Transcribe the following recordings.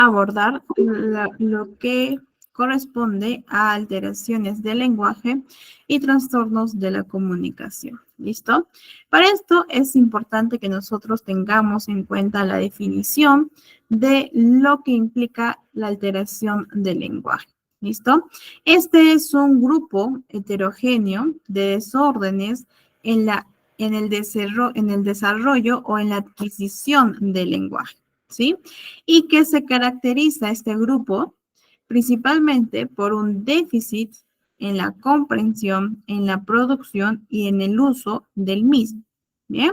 abordar lo que corresponde a alteraciones del lenguaje y trastornos de la comunicación. ¿Listo? Para esto es importante que nosotros tengamos en cuenta la definición de lo que implica la alteración del lenguaje. ¿Listo? Este es un grupo heterogéneo de desórdenes en el desarrollo o en la adquisición del lenguaje. ¿Sí? Y que se caracteriza este grupo principalmente por un déficit en la comprensión, en la producción y en el uso del mismo. Bien,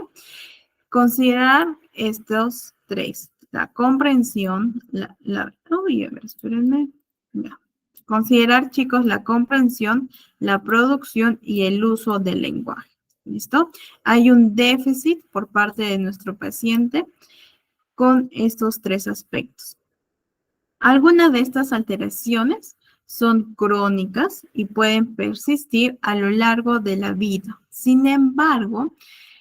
considerar estos tres: la comprensión, uy, a ver, espérenme. Ya. Considerar, chicos, la comprensión, la producción y el uso del lenguaje. ¿Listo? Hay un déficit por parte de nuestro paciente con estos tres aspectos. Algunas de estas alteraciones son crónicas y pueden persistir a lo largo de la vida. Sin embargo,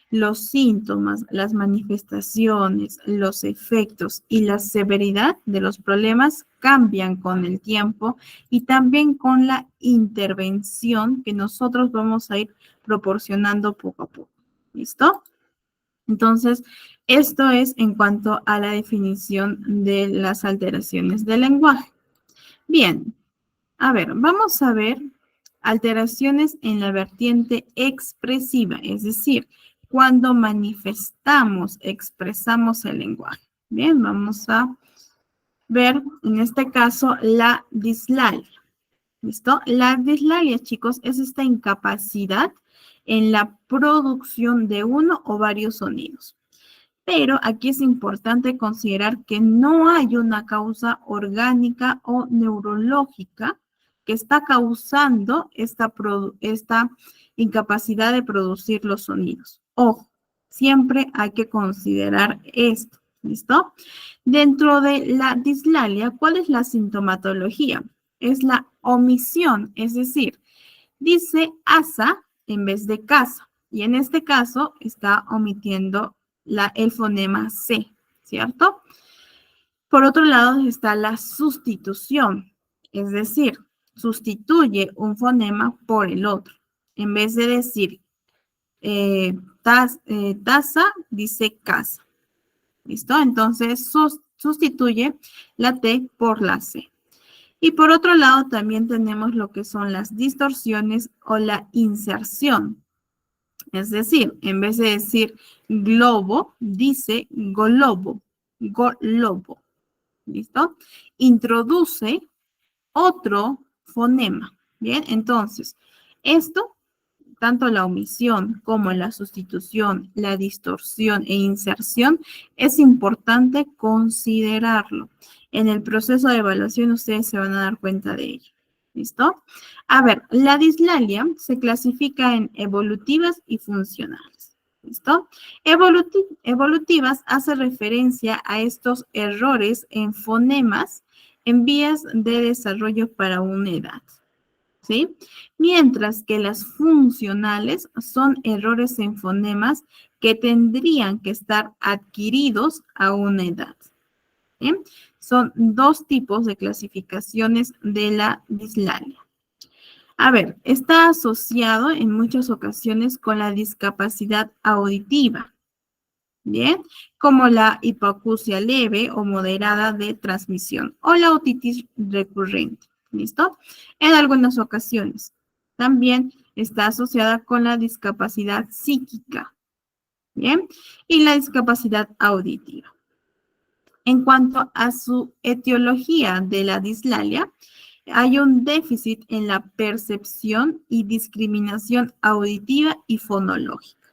los síntomas, las manifestaciones, los efectos y la severidad de los problemas cambian con el tiempo y también con la intervención que nosotros vamos a ir proporcionando poco a poco. ¿Listo? Entonces, esto es en cuanto a la definición de las alteraciones del lenguaje. Bien, a ver, vamos a ver alteraciones en la vertiente expresiva, es decir, cuando manifestamos, expresamos el lenguaje. Bien, vamos a ver en este caso la dislalia. ¿Listo? La dislalia, chicos, es esta incapacidad en la producción de uno o varios sonidos. Pero aquí es importante considerar que no hay una causa orgánica o neurológica que está causando esta incapacidad de producir los sonidos. Ojo, siempre hay que considerar esto. ¿Listo? Dentro de la dislalia, ¿cuál es la sintomatología? Es la omisión, es decir, dice asa en vez de casa. Y en este caso está omitiendo el fonema C, ¿cierto? Por otro lado está la sustitución, es decir, sustituye un fonema por el otro. En vez de decir taza, dice casa. ¿Listo? Entonces sustituye la T por la C. Y por otro lado también tenemos lo que son las distorsiones o la inserción. Es decir, en vez de decir globo, dice golobo, golobo. ¿Listo? Introduce otro fonema. Bien, entonces, esto, tanto la omisión como la sustitución, la distorsión e inserción, es importante considerarlo. En el proceso de evaluación ustedes se van a dar cuenta de ello. ¿Listo? A ver, la dislalia se clasifica en evolutivas y funcionales. ¿Listo? Evolutivas hace referencia a estos errores en fonemas en vías de desarrollo para una edad. ¿Sí? Mientras que las funcionales son errores en fonemas que tendrían que estar adquiridos a una edad. ¿Sí? Son dos tipos de clasificaciones de la dislalia. A ver, está asociado en muchas ocasiones con la discapacidad auditiva, ¿bien? Como la hipoacusia leve o moderada de transmisión o la otitis recurrente, ¿listo? En algunas ocasiones. También está asociada con la discapacidad psíquica, ¿bien? Y la discapacidad auditiva. En cuanto a su etiología de la dislalia, hay un déficit en la percepción y discriminación auditiva y fonológica.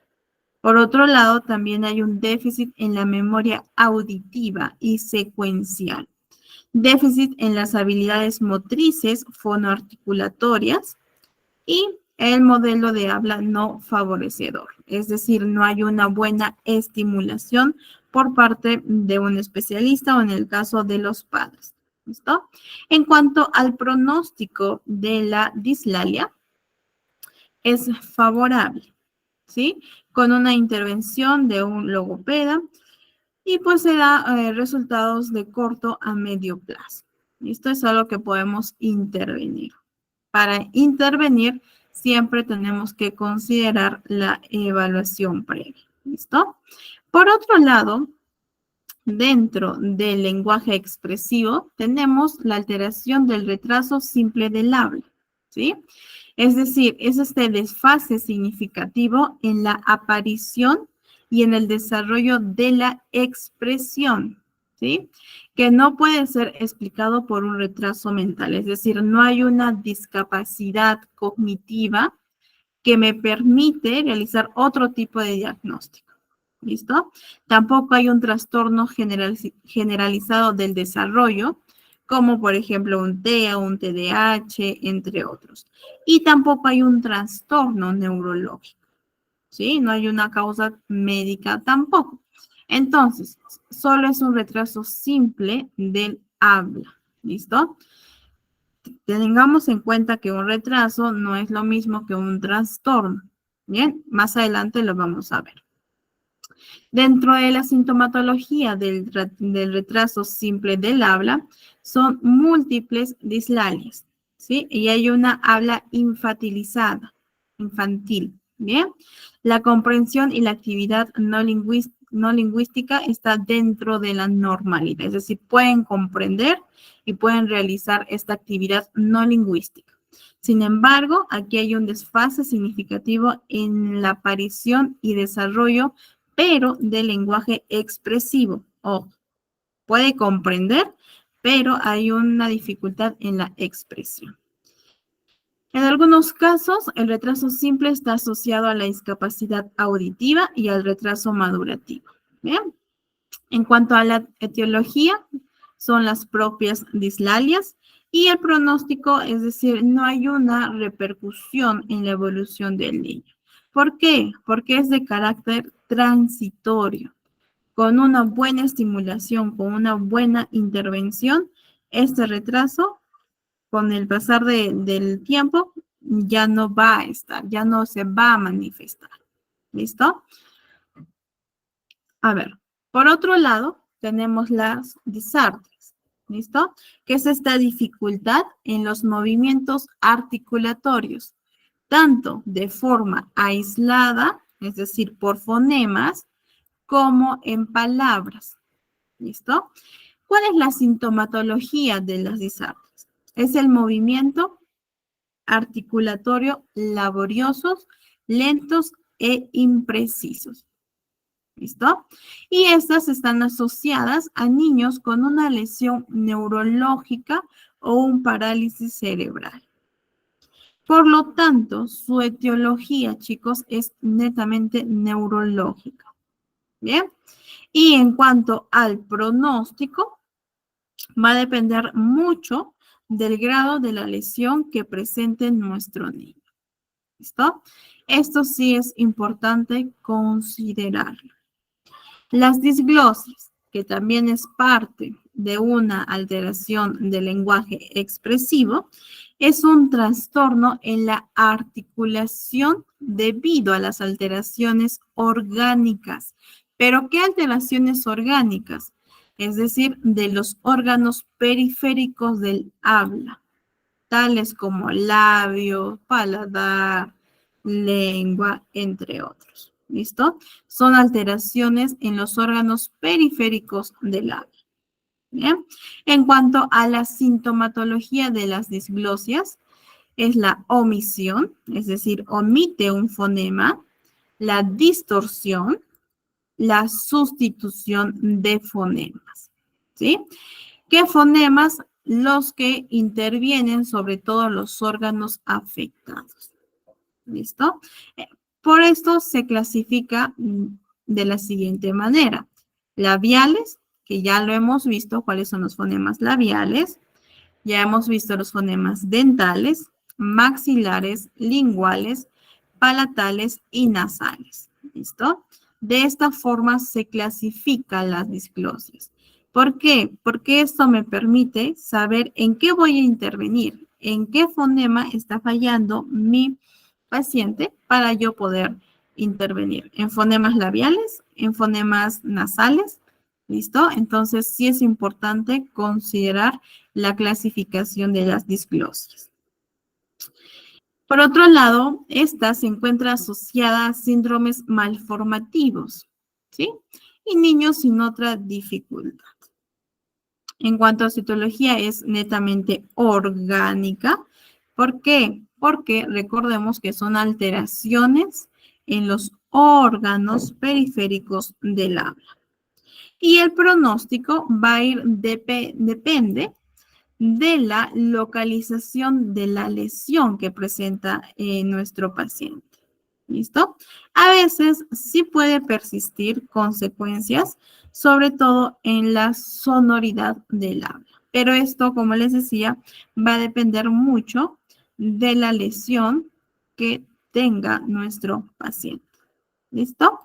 Por otro lado, también hay un déficit en la memoria auditiva y secuencial. Déficit en las habilidades motrices fonoarticulatorias y el modelo de habla no favorecedor. Es decir, no hay una buena estimulación por parte de un especialista o en el caso de los padres. ¿Listo? En cuanto al pronóstico de la dislalia, es favorable, ¿sí? Con una intervención de un logopeda y pues se da resultados de corto a medio plazo. Esto es algo que podemos intervenir. Para intervenir, siempre tenemos que considerar la evaluación previa. ¿Listo? Por otro lado, dentro del lenguaje expresivo, tenemos la alteración del retraso simple del habla. ¿Sí? Es decir, es este desfase significativo en la aparición y en el desarrollo de la expresión, ¿sí? Que no puede ser explicado por un retraso mental, es decir, no hay una discapacidad cognitiva que me permite realizar otro tipo de diagnóstico. ¿Listo? Tampoco hay un trastorno generalizado del desarrollo, como por ejemplo un TEA, un TDAH, entre otros. Y tampoco hay un trastorno neurológico, ¿sí? No hay una causa médica tampoco. Entonces, solo es un retraso simple del habla, ¿listo? Tengamos en cuenta que un retraso no es lo mismo que un trastorno, ¿bien? Más adelante lo vamos a ver. Dentro de la sintomatología del retraso simple del habla, son múltiples dislalias, ¿sí? Y hay una habla infantil, ¿bien? La comprensión y la actividad no lingüística está dentro de la normalidad, es decir, pueden comprender y pueden realizar esta actividad no lingüística. Sin embargo, aquí hay un desfase significativo en la aparición y desarrollo pero del lenguaje expresivo. Ojo, puede comprender, pero hay una dificultad en la expresión. En algunos casos, el retraso simple está asociado a la discapacidad auditiva y al retraso madurativo. Bien. En cuanto a la etiología, son las propias dislalias y el pronóstico, es decir, no hay una repercusión en la evolución del niño. ¿Por qué? Porque es de carácter transitorio. Con una buena estimulación, con una buena intervención, este retraso, con el pasar del tiempo, ya no va a estar, ya no se va a manifestar. ¿Listo? A ver, por otro lado, tenemos las disartrias, ¿listo? Que es esta dificultad en los movimientos articulatorios, tanto de forma aislada, es decir, por fonemas, como en palabras, ¿listo? ¿Cuál es la sintomatología de las disartrias? Es el movimiento articulatorio laboriosos, lentos e imprecisos. ¿Listo? Y estas están asociadas a niños con una lesión neurológica o un parálisis cerebral. Por lo tanto, su etiología, chicos, es netamente neurológica. ¿Bien? Y en cuanto al pronóstico, va a depender mucho del grado de la lesión que presente nuestro niño. ¿Listo? Esto sí es importante considerarlo. Las disglosias, que también es parte de una alteración del lenguaje expresivo, es un trastorno en la articulación debido a las alteraciones orgánicas. ¿Pero qué alteraciones orgánicas? Es decir, de los órganos periféricos del habla, tales como labio, paladar, lengua, entre otros. ¿Listo? Son alteraciones en los órganos periféricos del habla. ¿Bien? En cuanto a la sintomatología de las disglosias, es la omisión, es decir, omite un fonema, la distorsión, la sustitución de fonemas. ¿Sí? ¿Qué fonemas? Los que intervienen sobre todos los órganos afectados. ¿Listo? Por esto se clasifica de la siguiente manera. Labiales, que ya lo hemos visto, cuáles son los fonemas labiales. Ya hemos visto los fonemas dentales, maxilares, linguales, palatales y nasales. ¿Listo? De esta forma se clasifican las disglosias. ¿Por qué? Porque esto me permite saber en qué voy a intervenir, en qué fonema está fallando mi paciente para yo poder intervenir. En fonemas labiales, en fonemas nasales, ¿Listo? Entonces, sí es importante considerar la clasificación de las disglosias. Por otro lado, esta se encuentra asociada a síndromes malformativos, ¿sí? Y niños sin otra dificultad. En cuanto a citología, es netamente orgánica. ¿Por qué? Porque recordemos que son alteraciones en los órganos periféricos del habla. Y el pronóstico va a ir, depende de la localización de la lesión que presenta nuestro paciente. ¿Listo? A veces sí puede persistir consecuencias, sobre todo en la sonoridad del habla. Pero esto, como les decía, va a depender mucho de la lesión que tenga nuestro paciente. ¿Listo?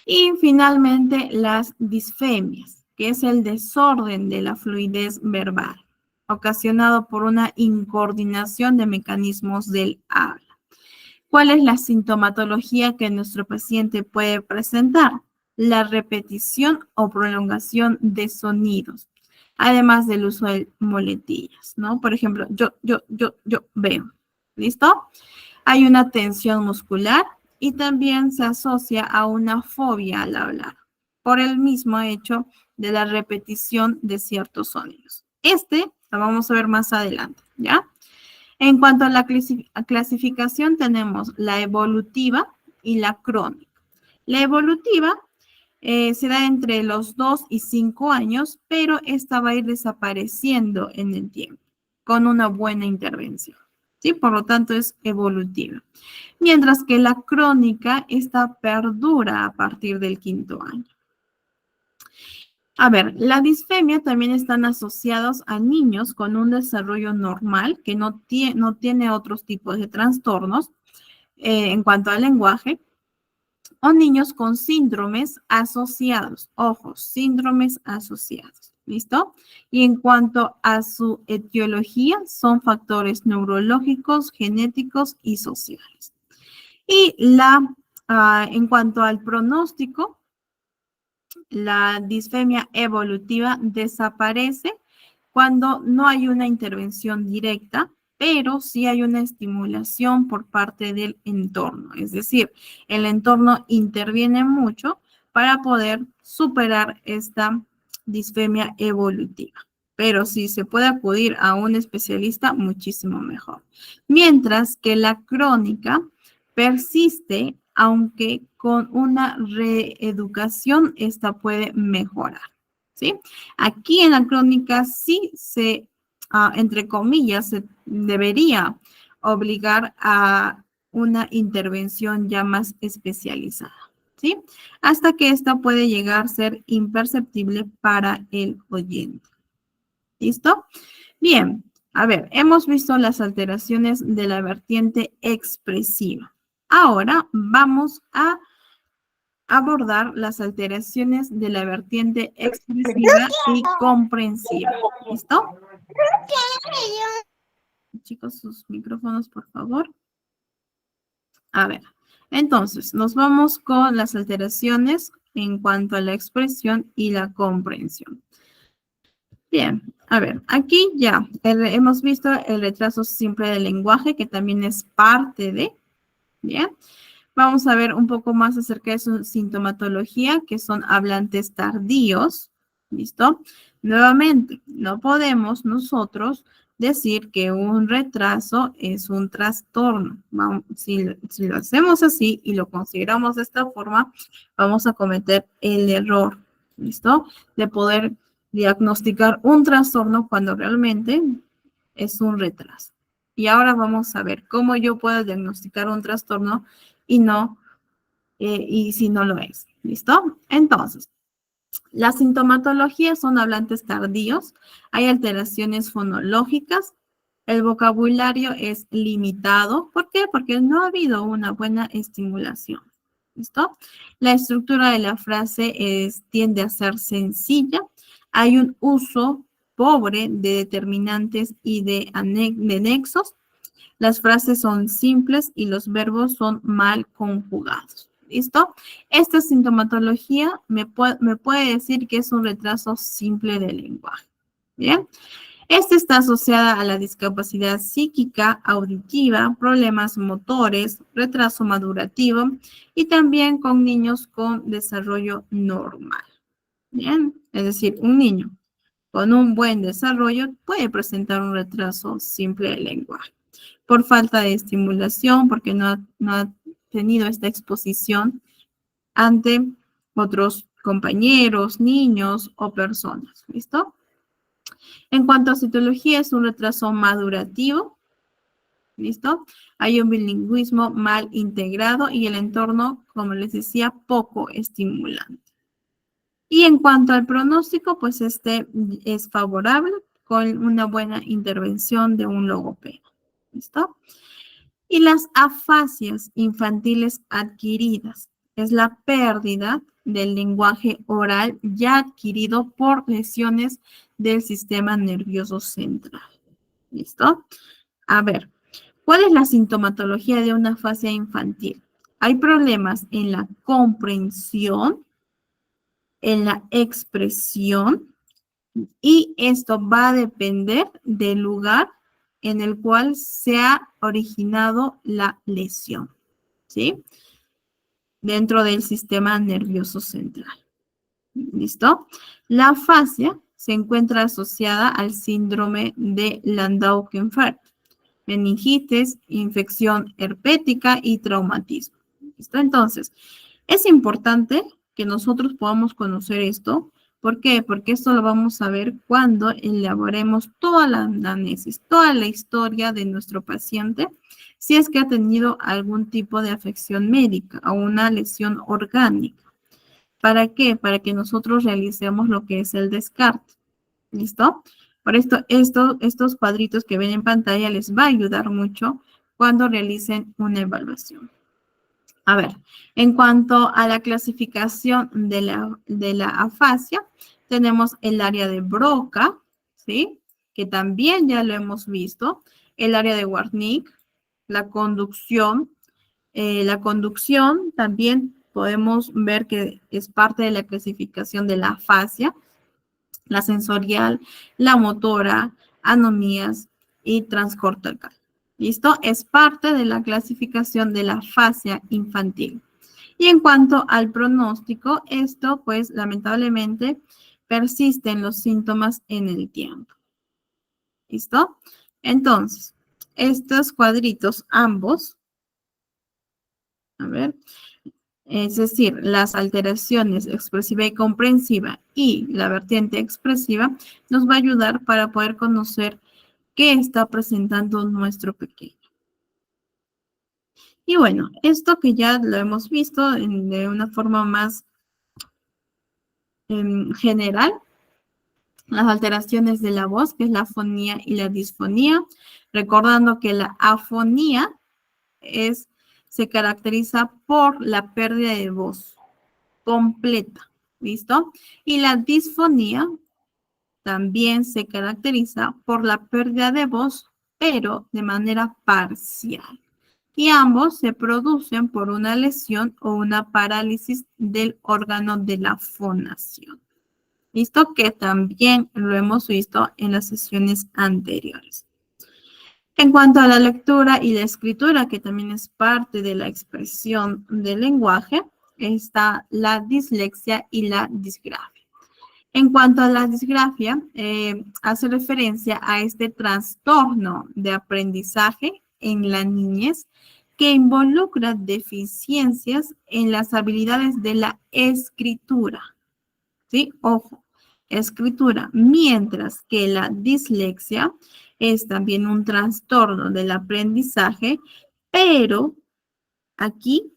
Y finalmente las disfemias, que es el desorden de la fluidez verbal, ocasionado por una incoordinación de mecanismos del habla. ¿Cuál es la sintomatología que nuestro paciente puede presentar? La repetición o prolongación de sonidos, además del uso de muletillas, ¿no? Por ejemplo, yo veo. ¿Listo? Hay una tensión muscular y también se asocia a una fobia al hablar, por el mismo hecho de la repetición de ciertos sonidos. Lo vamos a ver más adelante, ¿ya? En cuanto a la clasificación, tenemos la evolutiva y la crónica. La evolutiva se da entre los 2 y 5 años, pero esta va a ir desapareciendo en el tiempo, con una buena intervención. ¿Sí? Por lo tanto, es evolutiva. Mientras que la crónica, esta perdura a partir del 5º año. A ver, la disfemia también están asociados a niños con un desarrollo normal, que no tiene otros tipos de trastornos en cuanto al lenguaje, o niños con síndromes asociados. Ojo, síndromes asociados. ¿Listo? Y en cuanto a su etiología, son factores neurológicos, genéticos y sociales. Y en cuanto al pronóstico, la disfemia evolutiva desaparece cuando no hay una intervención directa, pero sí hay una estimulación por parte del entorno. Es decir, el entorno interviene mucho para poder superar esta disfemia evolutiva. Pero si se puede acudir a un especialista, muchísimo mejor. Mientras que la crónica persiste, aunque con una reeducación esta puede mejorar. ¿Sí? Aquí en la crónica sí entre comillas, se debería obligar a una intervención ya más especializada, ¿sí? Hasta que esta puede llegar a ser imperceptible para el oyente. ¿Listo? Bien, a ver, hemos visto las alteraciones de la vertiente expresiva. Ahora vamos a abordar las alteraciones de la vertiente expresiva y comprensiva. ¿Listo? Chicos, sus micrófonos, por favor. A ver, entonces, nos vamos con las alteraciones en cuanto a la expresión y la comprensión. Bien, a ver, aquí ya hemos visto el retraso simple del lenguaje, que también es parte de, ¿bien? Vamos a ver un poco más acerca de su sintomatología, que son hablantes tardíos, ¿listo? Nuevamente, no podemos nosotros decir que un retraso es un trastorno. Si lo hacemos así y lo consideramos de esta forma, vamos a cometer el error, ¿listo? De poder diagnosticar un trastorno cuando realmente es un retraso. Y ahora vamos a ver cómo yo puedo diagnosticar un trastorno y si no lo es. ¿Listo? Entonces, las sintomatologías son hablantes tardíos, hay alteraciones fonológicas, el vocabulario es limitado. ¿Por qué? Porque no ha habido una buena estimulación. ¿Listo? La estructura de la frase tiende a ser sencilla. Hay un uso pobre de determinantes y de nexos. Las frases son simples y los verbos son mal conjugados. ¿Listo? Esta sintomatología me puede decir que es un retraso simple del lenguaje. ¿Bien? Esta está asociada a la discapacidad psíquica, auditiva, problemas motores, retraso madurativo y también con niños con desarrollo normal. Bien, es decir, un niño con un buen desarrollo puede presentar un retraso simple del lenguaje por falta de estimulación, porque no ha tenido esta exposición ante otros compañeros, niños o personas. ¿Listo? En cuanto a citología, es un retraso madurativo. ¿Listo? Hay un bilingüismo mal integrado y el entorno, como les decía, poco estimulante. Y en cuanto al pronóstico, pues este es favorable con una buena intervención de un logopeda. ¿Listo? Y las afasias infantiles adquiridas es la pérdida del lenguaje oral ya adquirido por lesiones del sistema nervioso central. ¿Listo? A ver, ¿cuál es la sintomatología de una afasia infantil? Hay problemas en la comprensión, en la expresión, y esto va a depender del lugar en el cual se ha originado la lesión, ¿sí? Dentro del sistema nervioso central. ¿Listo? La afasia se encuentra asociada al síndrome de Landau-Kleinfeld, meningitis, infección herpética y traumatismo. ¿Listo? Entonces, es importante que nosotros podamos conocer esto. ¿Por qué? Porque esto lo vamos a ver cuando elaboremos toda la anamnesis, toda la historia de nuestro paciente, si es que ha tenido algún tipo de afección médica o una lesión orgánica. ¿Para qué? Para que nosotros realicemos lo que es el descarte. ¿Listo? Por esto, estos cuadritos que ven en pantalla les va a ayudar mucho cuando realicen una evaluación. A ver, en cuanto a la clasificación de la afasia, tenemos el área de Broca, ¿sí? Que también ya lo hemos visto, el área de Wernicke, la conducción. La conducción también podemos ver que es parte de la clasificación de la afasia, la sensorial, la motora, anomías y transcortical. ¿Listo? Es parte de la clasificación de la afasia infantil. Y en cuanto al pronóstico, esto pues lamentablemente persisten los síntomas en el tiempo. ¿Listo? Entonces, estos cuadritos ambos, a ver, es decir, las alteraciones expresiva y comprensiva y la vertiente expresiva, nos va a ayudar para poder conocer qué está presentando nuestro pequeño. Y bueno, esto que ya lo hemos visto de una forma más general, las alteraciones de la voz, que es la afonía y la disfonía, recordando que la afonía se caracteriza por la pérdida de voz completa, ¿listo? Y la disfonía también se caracteriza por la pérdida de voz, pero de manera parcial. Y ambos se producen por una lesión o una parálisis del órgano de la fonación. ¿Listo? Que también lo hemos visto en las sesiones anteriores. En cuanto a la lectura y la escritura, que también es parte de la expresión del lenguaje, está la dislexia y la disgrafia. En cuanto a la disgrafia, hace referencia a este trastorno de aprendizaje en la niñez que involucra deficiencias en las habilidades de la escritura. ¿Sí? Ojo, escritura, mientras que la dislexia es también un trastorno del aprendizaje, pero aquí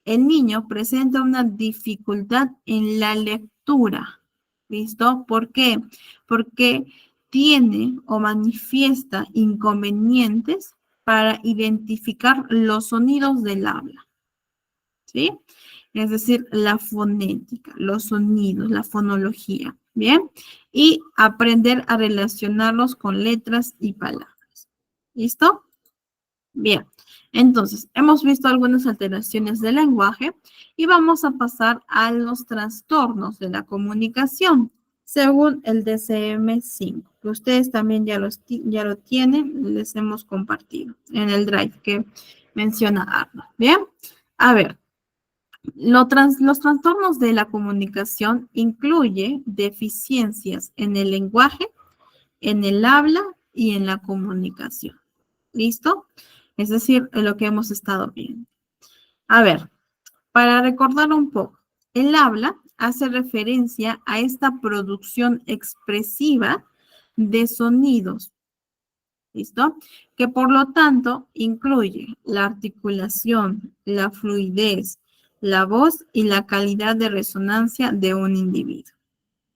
el niño presenta una dificultad en la lectura. ¿Listo? ¿Por qué? Porque tiene o manifiesta inconvenientes para identificar los sonidos del habla. ¿Sí? Es decir, la fonética, los sonidos, la fonología, ¿bien? Y aprender a relacionarlos con letras y palabras. ¿Listo? Bien, entonces hemos visto algunas alteraciones del lenguaje y vamos a pasar a los trastornos de la comunicación, según el DSM-5, que ustedes también ya lo tienen, les hemos compartido en el Drive que menciona Arnold. Bien, a ver, los trastornos de la comunicación incluye deficiencias en el lenguaje, en el habla y en la comunicación. ¿Listo? Es decir, lo que hemos estado viendo. A ver, para recordar un poco, el habla hace referencia a esta producción expresiva de sonidos, ¿listo? Que por lo tanto incluye la articulación, la fluidez, la voz y la calidad de resonancia de un individuo,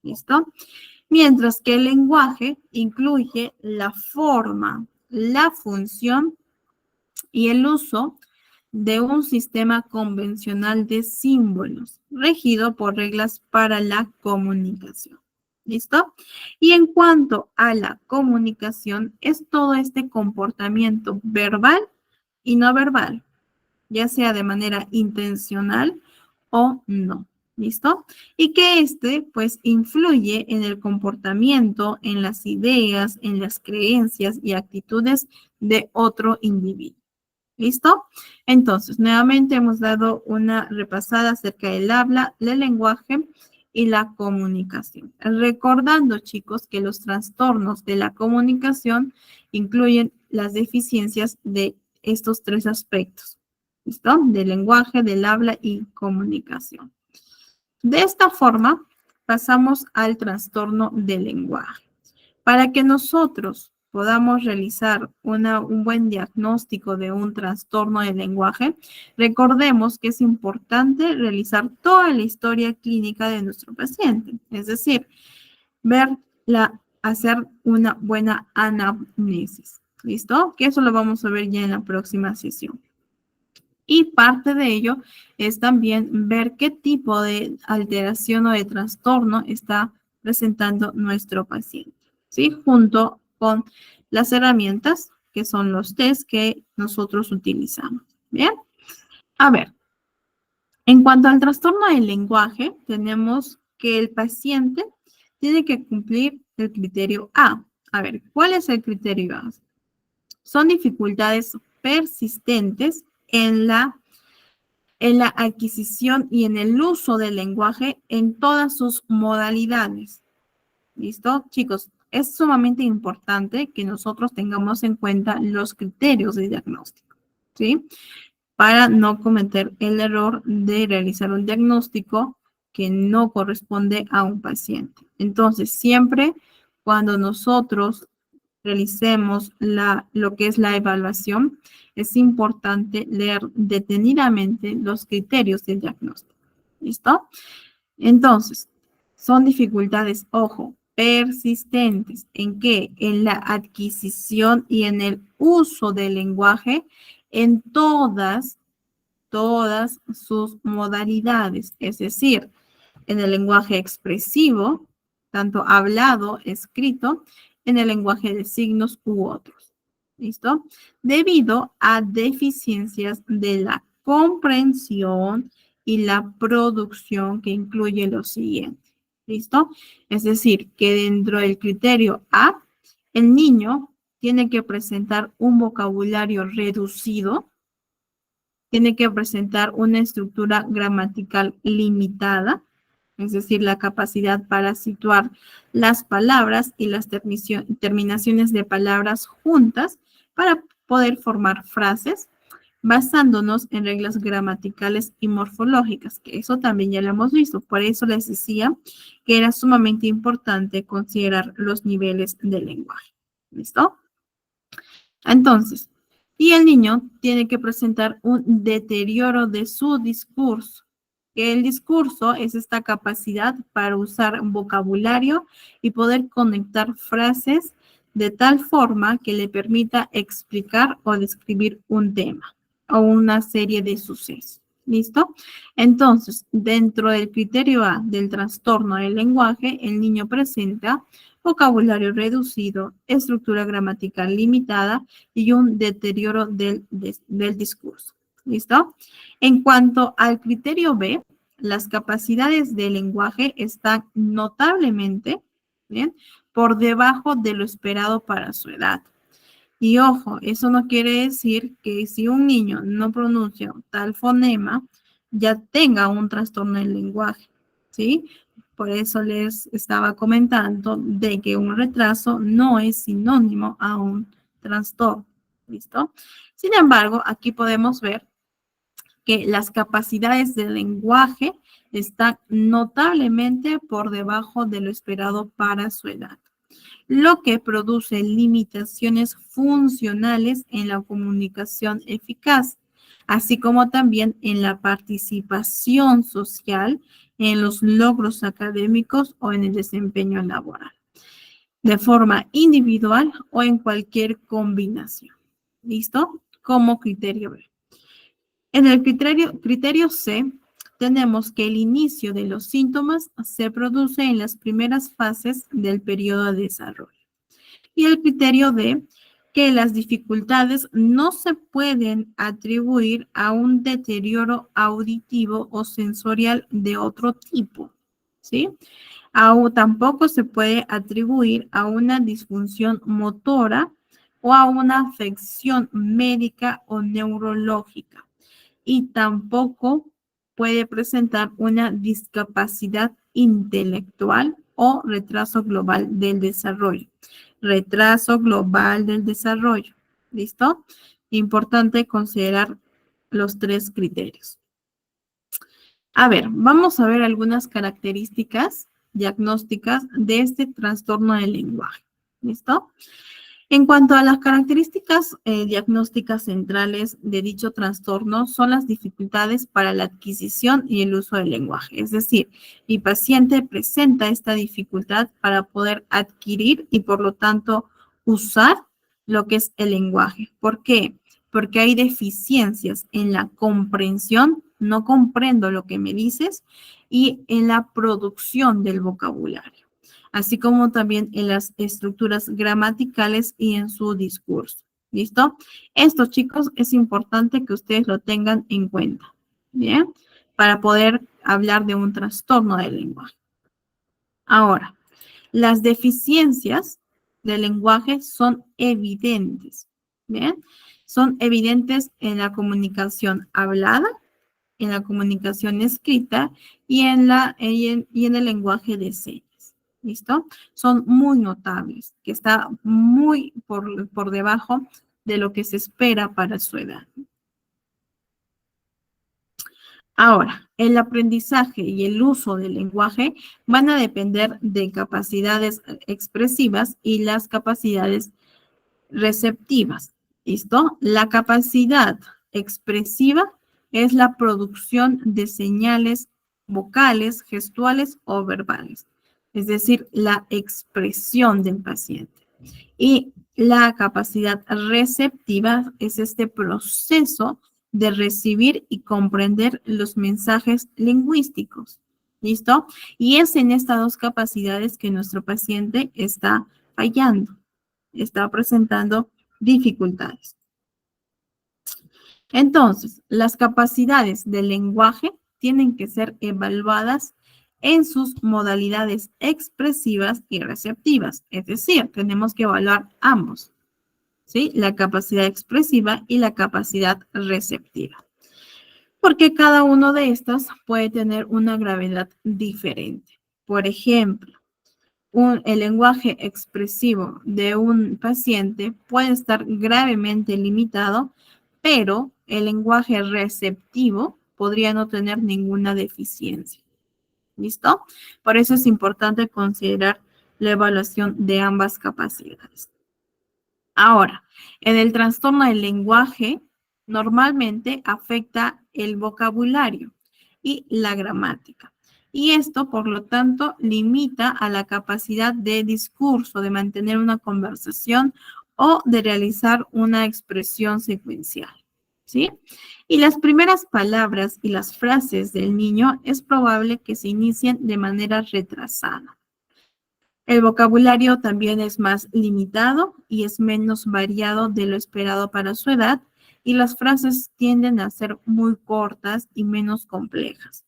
¿listo? Mientras que el lenguaje incluye la forma, la función y el uso de un sistema convencional de símbolos, regido por reglas para la comunicación. ¿Listo? Y en cuanto a la comunicación, es todo este comportamiento verbal y no verbal, ya sea de manera intencional o no. ¿Listo? Y que pues, influye en el comportamiento, en las ideas, en las creencias y actitudes de otro individuo. ¿Listo? Entonces, nuevamente hemos dado una repasada acerca del habla, del lenguaje y la comunicación. Recordando, chicos, que los trastornos de la comunicación incluyen las deficiencias de estos tres aspectos. ¿Listo? Del lenguaje, del habla y comunicación. De esta forma, pasamos al trastorno del lenguaje. Para que nosotros podamos realizar un buen diagnóstico de un trastorno del lenguaje, recordemos que es importante realizar toda la historia clínica de nuestro paciente, es decir, hacer una buena anamnesis. ¿Listo? Que eso lo vamos a ver ya en la próxima sesión. Y parte de ello es también ver qué tipo de alteración o de trastorno está presentando nuestro paciente, ¿sí? Junto con las herramientas que son los test que nosotros utilizamos. Bien, a ver, en cuanto al trastorno del lenguaje, tenemos que el paciente tiene que cumplir el criterio A. A ver, ¿cuál es el criterio A? Son dificultades persistentes en la adquisición y en el uso del lenguaje en todas sus modalidades. ¿Listo? Chicos, es sumamente importante que nosotros tengamos en cuenta los criterios de diagnóstico, ¿sí? Para no cometer el error de realizar un diagnóstico que no corresponde a un paciente. Entonces, siempre cuando nosotros realicemos lo que es la evaluación, es importante leer detenidamente los criterios del diagnóstico. ¿Listo? Entonces, son dificultades, ojo, persistentes. ¿En qué? En la adquisición y en el uso del lenguaje en todas sus modalidades. Es decir, en el lenguaje expresivo, tanto hablado, escrito, en el lenguaje de signos u otros. ¿Listo? Debido a deficiencias de la comprensión y la producción que incluye lo siguiente. ¿Listo? Es decir, que dentro del criterio A, el niño tiene que presentar un vocabulario reducido, tiene que presentar una estructura gramatical limitada, es decir, la capacidad para situar las palabras y las terminaciones de palabras juntas para poder formar frases basándonos en reglas gramaticales y morfológicas, que eso también ya lo hemos visto. Por eso les decía que era sumamente importante considerar los niveles del lenguaje. ¿Listo? Entonces, y el niño tiene que presentar un deterioro de su discurso. Que el discurso es esta capacidad para usar vocabulario y poder conectar frases de tal forma que le permita explicar o describir un tema o una serie de sucesos. ¿Listo? Entonces, dentro del criterio A del trastorno del lenguaje, el niño presenta vocabulario reducido, estructura gramatical limitada y un deterioro del discurso. ¿Listo? En cuanto al criterio B, las capacidades del lenguaje están notablemente, ¿bien?, por debajo de lo esperado para su edad. Y ojo, eso no quiere decir que si un niño no pronuncia tal fonema, ya tenga un trastorno del lenguaje, ¿sí? Por eso les estaba comentando de que un retraso no es sinónimo a un trastorno, ¿listo? Sin embargo, aquí podemos ver que las capacidades del lenguaje están notablemente por debajo de lo esperado para su edad, lo que produce limitaciones funcionales en la comunicación eficaz, así como también en la participación social, en los logros académicos o en el desempeño laboral, de forma individual o en cualquier combinación. ¿Listo? Como criterio B. En el criterio C, tenemos que el inicio de los síntomas se produce en las primeras fases del periodo de desarrollo. Y el criterio D, que las dificultades no se pueden atribuir a un deterioro auditivo o sensorial de otro tipo, ¿sí? Tampoco se puede atribuir a una disfunción motora o a una afección médica o neurológica. Y tampoco puede presentar una discapacidad intelectual o retraso global del desarrollo. Retraso global del desarrollo. ¿Listo? Importante considerar los tres criterios. A ver, vamos a ver algunas características diagnósticas de este trastorno del lenguaje. ¿Listo? En cuanto a las características diagnósticas centrales de dicho trastorno, son las dificultades para la adquisición y el uso del lenguaje. Es decir, mi paciente presenta esta dificultad para poder adquirir y por lo tanto usar lo que es el lenguaje. ¿Por qué? Porque hay deficiencias en la comprensión, no comprendo lo que me dices, y en la producción del vocabulario, así como también en las estructuras gramaticales y en su discurso. ¿Listo? Esto, chicos, es importante que ustedes lo tengan en cuenta, ¿bien? Para poder hablar de un trastorno del lenguaje. Ahora, las deficiencias del lenguaje son evidentes, ¿bien? Son evidentes en la comunicación hablada, en la comunicación escrita y en el lenguaje de señas. ¿Listo? Son muy notables, que está muy por debajo de lo que se espera para su edad. Ahora, el aprendizaje y el uso del lenguaje van a depender de capacidades expresivas y las capacidades receptivas. ¿Listo? La capacidad expresiva es la producción de señales vocales, gestuales o verbales, es decir, la expresión del paciente. Y la capacidad receptiva es este proceso de recibir y comprender los mensajes lingüísticos. ¿Listo? Y es en estas dos capacidades que nuestro paciente está fallando, está presentando dificultades. Entonces, las capacidades del lenguaje tienen que ser evaluadas en sus modalidades expresivas y receptivas. Es decir, tenemos que evaluar ambos, ¿sí? La capacidad expresiva y la capacidad receptiva. Porque cada uno de estas puede tener una gravedad diferente. Por ejemplo, el lenguaje expresivo de un paciente puede estar gravemente limitado, pero el lenguaje receptivo podría no tener ninguna deficiencia. ¿Listo? Por eso es importante considerar la evaluación de ambas capacidades. Ahora, en el trastorno del lenguaje, normalmente afecta el vocabulario y la gramática. Y esto, por lo tanto, limita a la capacidad de discurso, de mantener una conversación o de realizar una expresión secuencial, ¿sí? Y las primeras palabras y las frases del niño es probable que se inicien de manera retrasada. El vocabulario también es más limitado y es menos variado de lo esperado para su edad, y las frases tienden a ser muy cortas y menos complejas.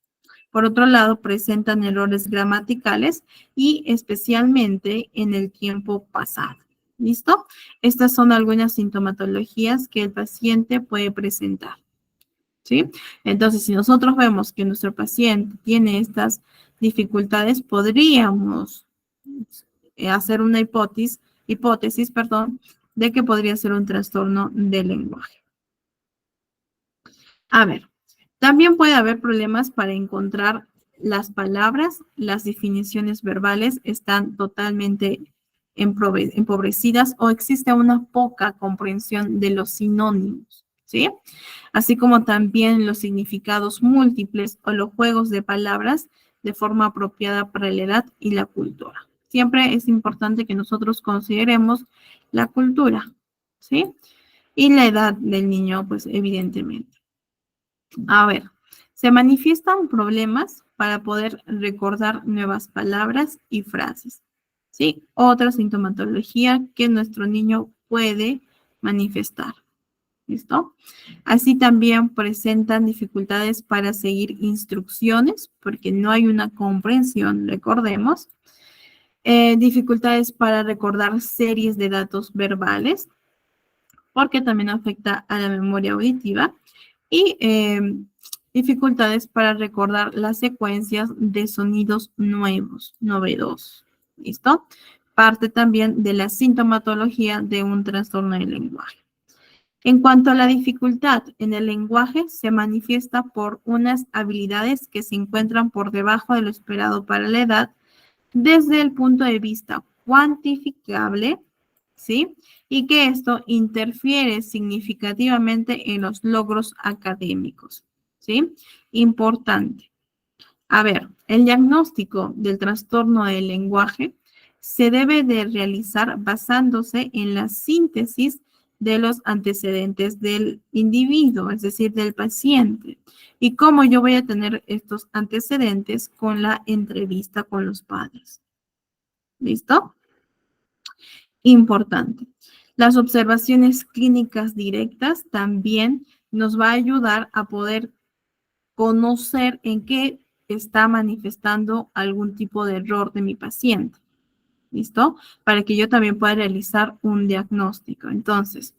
Por otro lado, presentan errores gramaticales y especialmente en el tiempo pasado. ¿Listo? Estas son algunas sintomatologías que el paciente puede presentar. ¿Sí? Entonces, si nosotros vemos que nuestro paciente tiene estas dificultades, podríamos hacer una hipótesis, de que podría ser un trastorno del lenguaje. A ver, también puede haber problemas para encontrar las palabras, las definiciones verbales están totalmente empobrecidas o existe una poca comprensión de los sinónimos, ¿sí? Así como también los significados múltiples o los juegos de palabras de forma apropiada para la edad y la cultura. Siempre es importante que nosotros consideremos la cultura, ¿sí? Y la edad del niño, pues evidentemente. A ver, se manifiestan problemas para poder recordar nuevas palabras y frases, ¿sí? Otra sintomatología que nuestro niño puede manifestar. ¿Listo? Así también presentan dificultades para seguir instrucciones porque no hay una comprensión, recordemos. Dificultades para recordar series de datos verbales porque también afecta a la memoria auditiva y dificultades para recordar las secuencias de sonidos nuevos, novedosos. ¿Listo? Parte también de la sintomatología de un trastorno del lenguaje. En cuanto a la dificultad en el lenguaje, se manifiesta por unas habilidades que se encuentran por debajo de lo esperado para la edad desde el punto de vista cuantificable, ¿sí? Y que esto interfiere significativamente en los logros académicos, ¿sí? Importante. A ver, el diagnóstico del trastorno del lenguaje se debe de realizar basándose en la síntesis de los antecedentes del individuo, es decir, del paciente. Y cómo yo voy a tener estos antecedentes con la entrevista con los padres. ¿Listo? Importante. Las observaciones clínicas directas también nos va a ayudar a poder conocer en qué está manifestando algún tipo de error de mi paciente. ¿Listo? Para que yo también pueda realizar un diagnóstico. Entonces,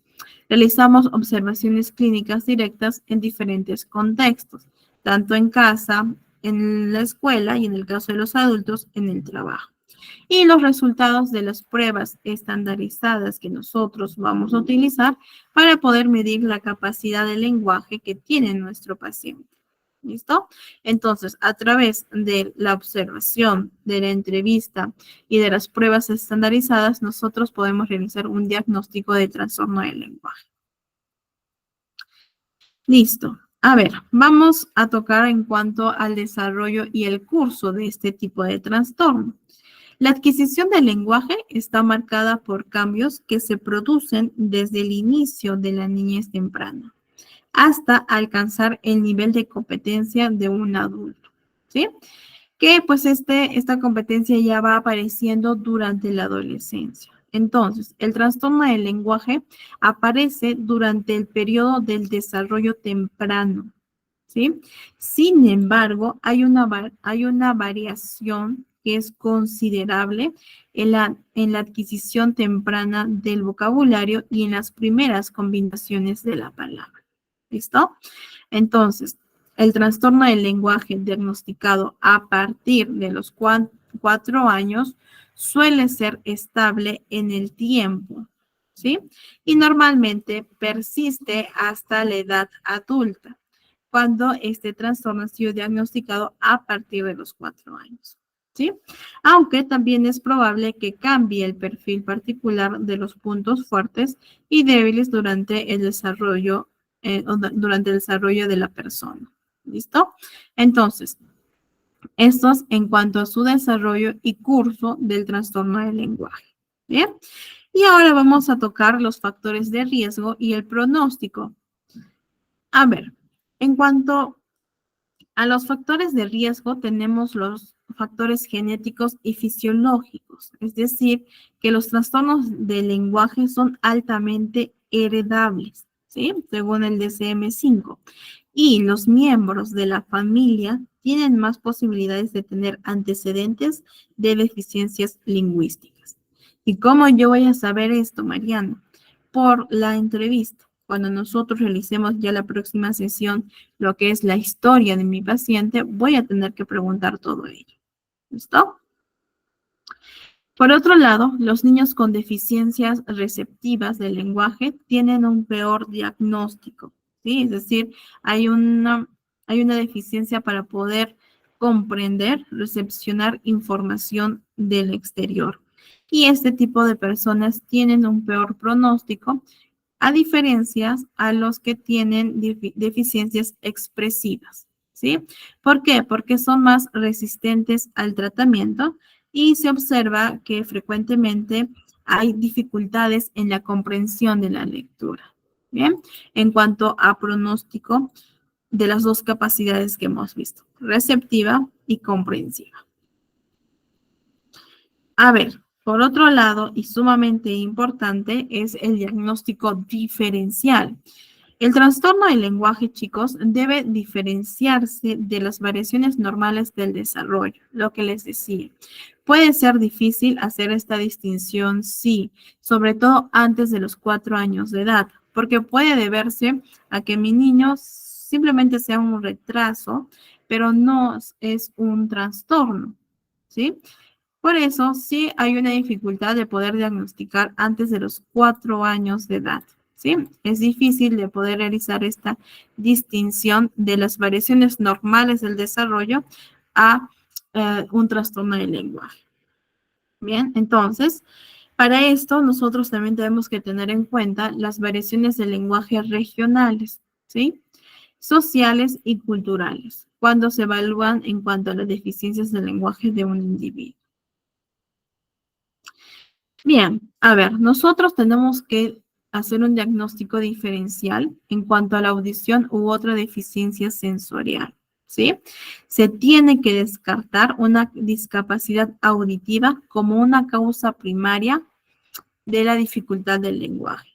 realizamos observaciones clínicas directas en diferentes contextos, tanto en casa, en la escuela y en el caso de los adultos, en el trabajo. Y los resultados de las pruebas estandarizadas que nosotros vamos a utilizar para poder medir la capacidad de lenguaje que tiene nuestro paciente. ¿Listo? Entonces, a través de la observación, de la entrevista y de las pruebas estandarizadas, nosotros podemos realizar un diagnóstico de trastorno del lenguaje. Listo. A ver, vamos a tocar en cuanto al desarrollo y el curso de este tipo de trastorno. La adquisición del lenguaje está marcada por cambios que se producen desde el inicio de la niñez temprana hasta alcanzar el nivel de competencia de un adulto, ¿sí? Que pues esta competencia ya va apareciendo durante la adolescencia. Entonces, el trastorno del lenguaje aparece durante el periodo del desarrollo temprano, ¿sí? Sin embargo, hay una variación que es considerable en la adquisición temprana del vocabulario y en las primeras combinaciones de la palabra. ¿Listo? Entonces, el trastorno del lenguaje diagnosticado a partir de los 4 años suele ser estable en el tiempo, ¿sí? Y normalmente persiste hasta la edad adulta, cuando este trastorno ha sido diagnosticado a partir de los 4 años, ¿sí? Aunque también es probable que cambie el perfil particular de los puntos fuertes y débiles durante el desarrollo de la persona. ¿Listo? Entonces, estos en cuanto a su desarrollo y curso del trastorno del lenguaje. ¿Bien? Y ahora vamos a tocar los factores de riesgo y el pronóstico. A ver, en cuanto A los factores de riesgo tenemos los factores genéticos y fisiológicos, es decir, que los trastornos del lenguaje son altamente heredables, ¿sí? Según el DSM-5. Y los miembros de la familia tienen más posibilidades de tener antecedentes de deficiencias lingüísticas. ¿Y cómo yo voy a saber esto, Mariano? Por la entrevista. Cuando nosotros realicemos ya la próxima sesión, lo que es la historia de mi paciente, voy a tener que preguntar todo ello. ¿Listo? Por otro lado, los niños con deficiencias receptivas del lenguaje tienen un peor diagnóstico, ¿sí? Es decir, hay una deficiencia para poder comprender, recepcionar información del exterior. Y este tipo de personas tienen un peor pronóstico a diferencias a los que tienen deficiencias expresivas, ¿sí? ¿Por qué? Porque son más resistentes al tratamiento y se observa que frecuentemente hay dificultades en la comprensión de la lectura, ¿bien? En cuanto a pronóstico de las dos capacidades que hemos visto, receptiva y comprensiva. A ver, por otro lado, y sumamente importante, es el diagnóstico diferencial. El trastorno del lenguaje, chicos, debe diferenciarse de las variaciones normales del desarrollo, lo que les decía. Puede ser difícil hacer esta distinción, sí, sobre todo antes de los 4 años de edad, porque puede deberse a que mi niño simplemente sea un retraso, pero no es un trastorno, ¿sí? Por eso, sí hay una dificultad de poder diagnosticar antes de los 4 años de edad, ¿sí? Es difícil de poder realizar esta distinción de las variaciones normales del desarrollo a un trastorno del lenguaje. Bien, entonces, para esto nosotros también tenemos que tener en cuenta las variaciones del lenguaje regionales, ¿sí? Sociales y culturales, cuando se evalúan en cuanto a las deficiencias del lenguaje de un individuo. Bien, a ver, nosotros tenemos que hacer un diagnóstico diferencial en cuanto a la audición u otra deficiencia sensorial, ¿sí? Se tiene que descartar una discapacidad auditiva como una causa primaria de la dificultad del lenguaje.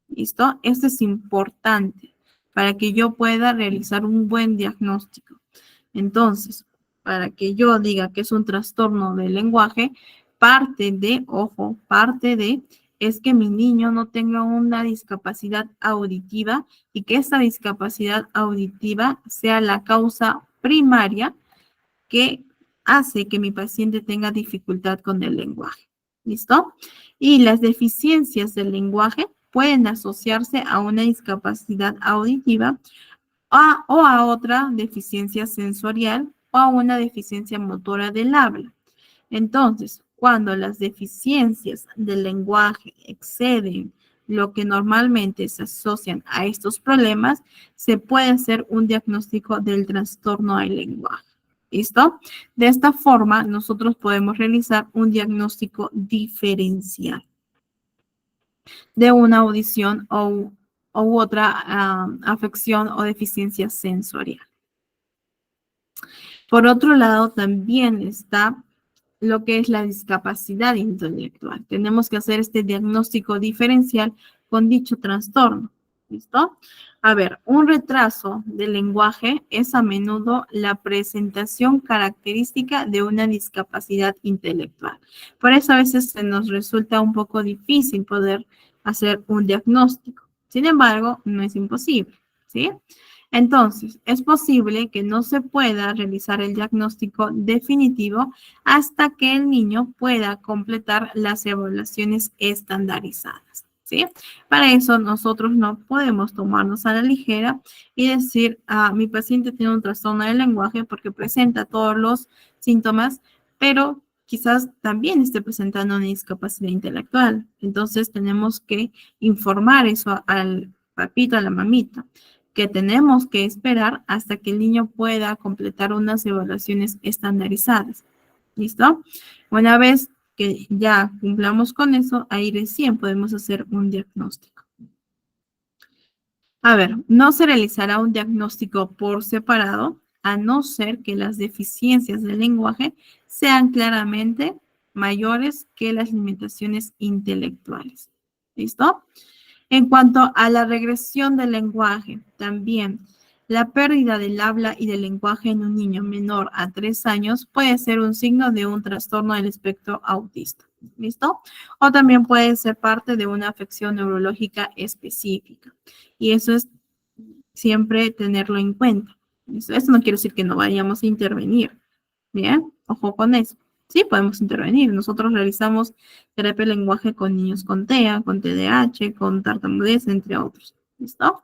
¿Listo? Esto es importante para que yo pueda realizar un buen diagnóstico. Entonces, para que yo diga que es un trastorno del lenguaje, parte de es que mi niño no tenga una discapacidad auditiva y que esta discapacidad auditiva sea la causa primaria que hace que mi paciente tenga dificultad con el lenguaje. ¿Listo? Y las deficiencias del lenguaje pueden asociarse a una discapacidad auditiva o a otra deficiencia sensorial o a una deficiencia motora del habla. Entonces, cuando las deficiencias del lenguaje exceden lo que normalmente se asocian a estos problemas, se puede hacer un diagnóstico del trastorno del lenguaje. ¿Listo? De esta forma, nosotros podemos realizar un diagnóstico diferencial de una audición u otra afección o deficiencia sensorial. Por otro lado, también está lo que es la discapacidad intelectual. Tenemos que hacer este diagnóstico diferencial con dicho trastorno. ¿Listo? A ver, un retraso del lenguaje es a menudo la presentación característica de una discapacidad intelectual. Por eso a veces se nos resulta un poco difícil poder hacer un diagnóstico. Sin embargo, no es imposible, ¿sí? Entonces, es posible que no se pueda realizar el diagnóstico definitivo hasta que el niño pueda completar las evaluaciones estandarizadas, ¿sí? Para eso nosotros no podemos tomarnos a la ligera y decir, mi paciente tiene un trastorno del lenguaje porque presenta todos los síntomas, pero quizás también esté presentando una discapacidad intelectual. Entonces tenemos que informar eso al papito, a la mamita, que tenemos que esperar hasta que el niño pueda completar unas evaluaciones estandarizadas. ¿Listo? Una vez que ya cumplamos con eso, ahí recién podemos hacer un diagnóstico. A ver, no se realizará un diagnóstico por separado a no ser que las deficiencias del lenguaje sean claramente mayores que las limitaciones intelectuales. ¿Listo? En cuanto a la regresión del lenguaje, también la pérdida del habla y del lenguaje en un niño menor a 3 años puede ser un signo de un trastorno del espectro autista. ¿Listo? O también puede ser parte de una afección neurológica específica. Y eso es siempre tenerlo en cuenta. Eso no quiere decir que no vayamos a intervenir. Bien, ojo con eso. Sí, podemos intervenir. Nosotros realizamos terapia de lenguaje con niños con TEA, con TDAH, con tartamudez, entre otros. ¿Listo?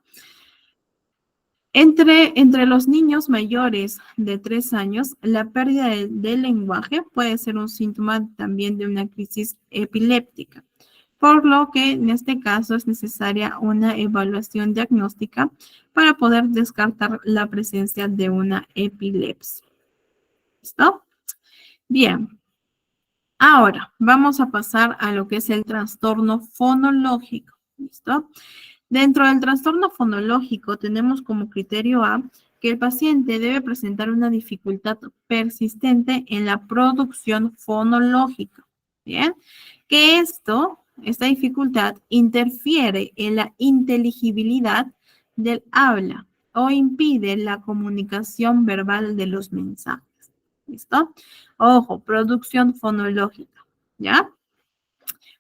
Entre los niños mayores de 3 años, la pérdida del lenguaje puede ser un síntoma también de una crisis epiléptica, por lo que en este caso es necesaria una evaluación diagnóstica para poder descartar la presencia de una epilepsia. ¿Listo? Bien. Ahora, vamos a pasar a lo que es el trastorno fonológico. ¿Listo? Dentro del trastorno fonológico tenemos como criterio A que el paciente debe presentar una dificultad persistente en la producción fonológica. Bien, que esta dificultad interfiere en la inteligibilidad del habla o impide la comunicación verbal de los mensajes. ¿Listo? Ojo, producción fonológica, ¿ya?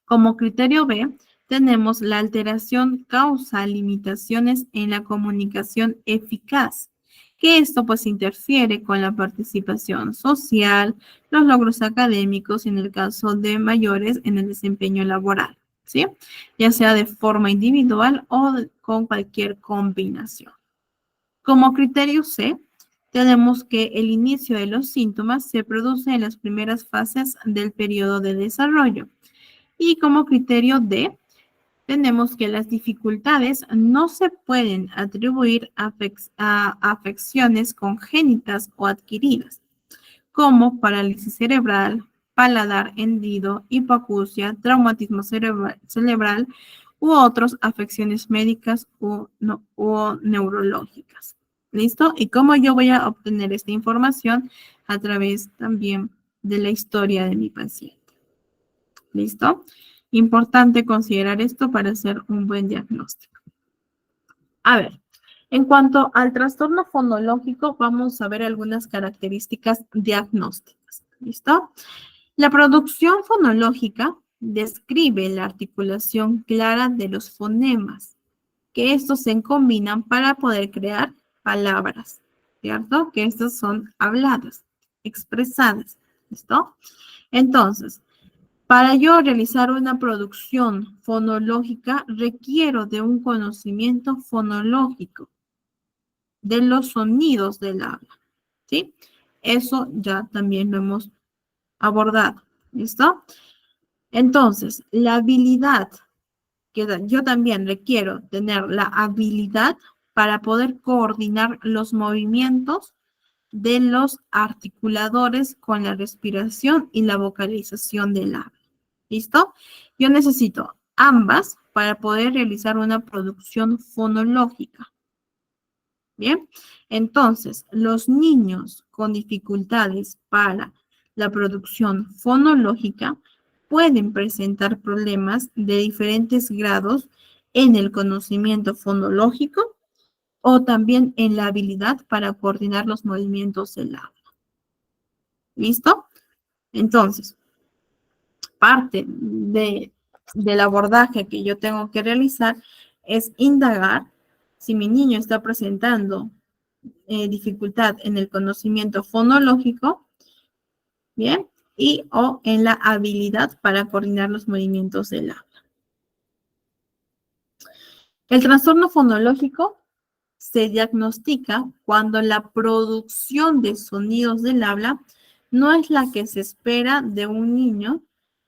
Como criterio B, tenemos la alteración causa limitaciones en la comunicación eficaz, que esto pues interfiere con la participación social, los logros académicos y en el caso de mayores en el desempeño laboral, ¿sí? Ya sea de forma individual o con cualquier combinación. Como criterio C, tenemos que el inicio de los síntomas se produce en las primeras fases del periodo de desarrollo. Y como criterio D, tenemos que las dificultades no se pueden atribuir a afecciones congénitas o adquiridas, como parálisis cerebral, paladar hendido, hipoacusia, traumatismo cerebral u otras afecciones médicas o neurológicas. ¿Listo? ¿Y cómo yo voy a obtener esta información? A través también de la historia de mi paciente. ¿Listo? Importante considerar esto para hacer un buen diagnóstico. A ver, en cuanto al trastorno fonológico, vamos a ver algunas características diagnósticas. ¿Listo? La producción fonológica describe la articulación clara de los fonemas, que estos se combinan para poder crear palabras, ¿cierto? Que estas son habladas, expresadas. ¿Listo? Entonces, para yo realizar una producción fonológica, requiero de un conocimiento fonológico de los sonidos del habla, ¿sí? Eso ya también lo hemos abordado, ¿listo? Entonces, la habilidad, que yo también requiero tener la habilidad para poder coordinar los movimientos de los articuladores con la respiración y la vocalización del habla. ¿Listo? Yo necesito ambas para poder realizar una producción fonológica. Bien, entonces los niños con dificultades para la producción fonológica pueden presentar problemas de diferentes grados en el conocimiento fonológico o también en la habilidad para coordinar los movimientos del habla. ¿Listo? Entonces, parte del abordaje que yo tengo que realizar es indagar si mi niño está presentando dificultad en el conocimiento fonológico, ¿bien? Y o en la habilidad para coordinar los movimientos del habla. El trastorno fonológico se diagnostica cuando la producción de sonidos del habla no es la que se espera de un niño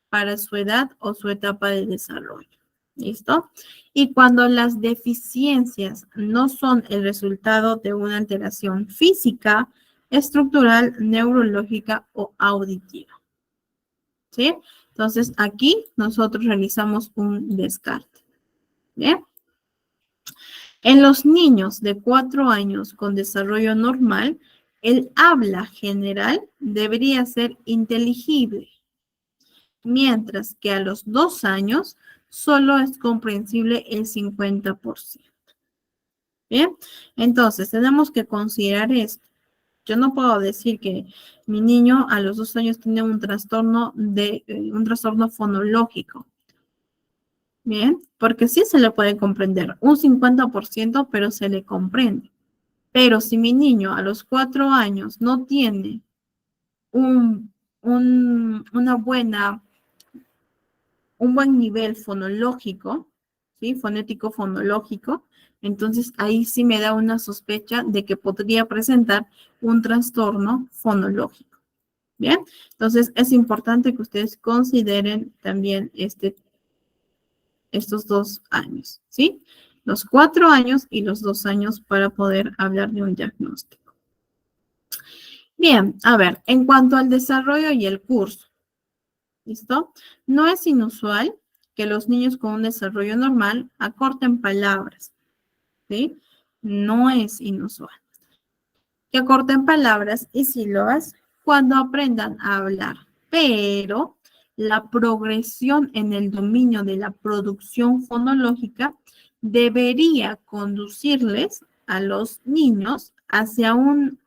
para su edad o su etapa de desarrollo. ¿Listo? Y cuando las deficiencias no son el resultado de una alteración física, estructural, neurológica o auditiva. ¿Sí? Entonces, aquí nosotros realizamos un descarte. ¿Bien? En los niños de 4 años con desarrollo normal, El habla general debería ser inteligible, mientras que a los 2 años solo es comprensible el 50%. Bien, entonces tenemos que considerar esto. Yo no puedo decir que mi niño a los 2 años tiene un trastorno fonológico. Bien, porque sí se le puede comprender, un 50%, pero se le comprende. Pero si mi niño a los 4 años no tiene una un buen nivel fonológico, ¿sí? Fonético fonológico, entonces ahí sí me da una sospecha de que podría presentar un trastorno fonológico. Bien, entonces es importante que ustedes consideren también estos 2 años, ¿sí? Los 4 años y los 2 años para poder hablar de un diagnóstico. Bien, a ver, en cuanto al desarrollo y el curso, ¿listo? No es inusual que los niños con un desarrollo normal acorten palabras, ¿sí? No es inusual que acorten palabras y sílabas cuando aprendan a hablar, pero la progresión en el dominio de la producción fonológica debería conducirles a los niños hacia un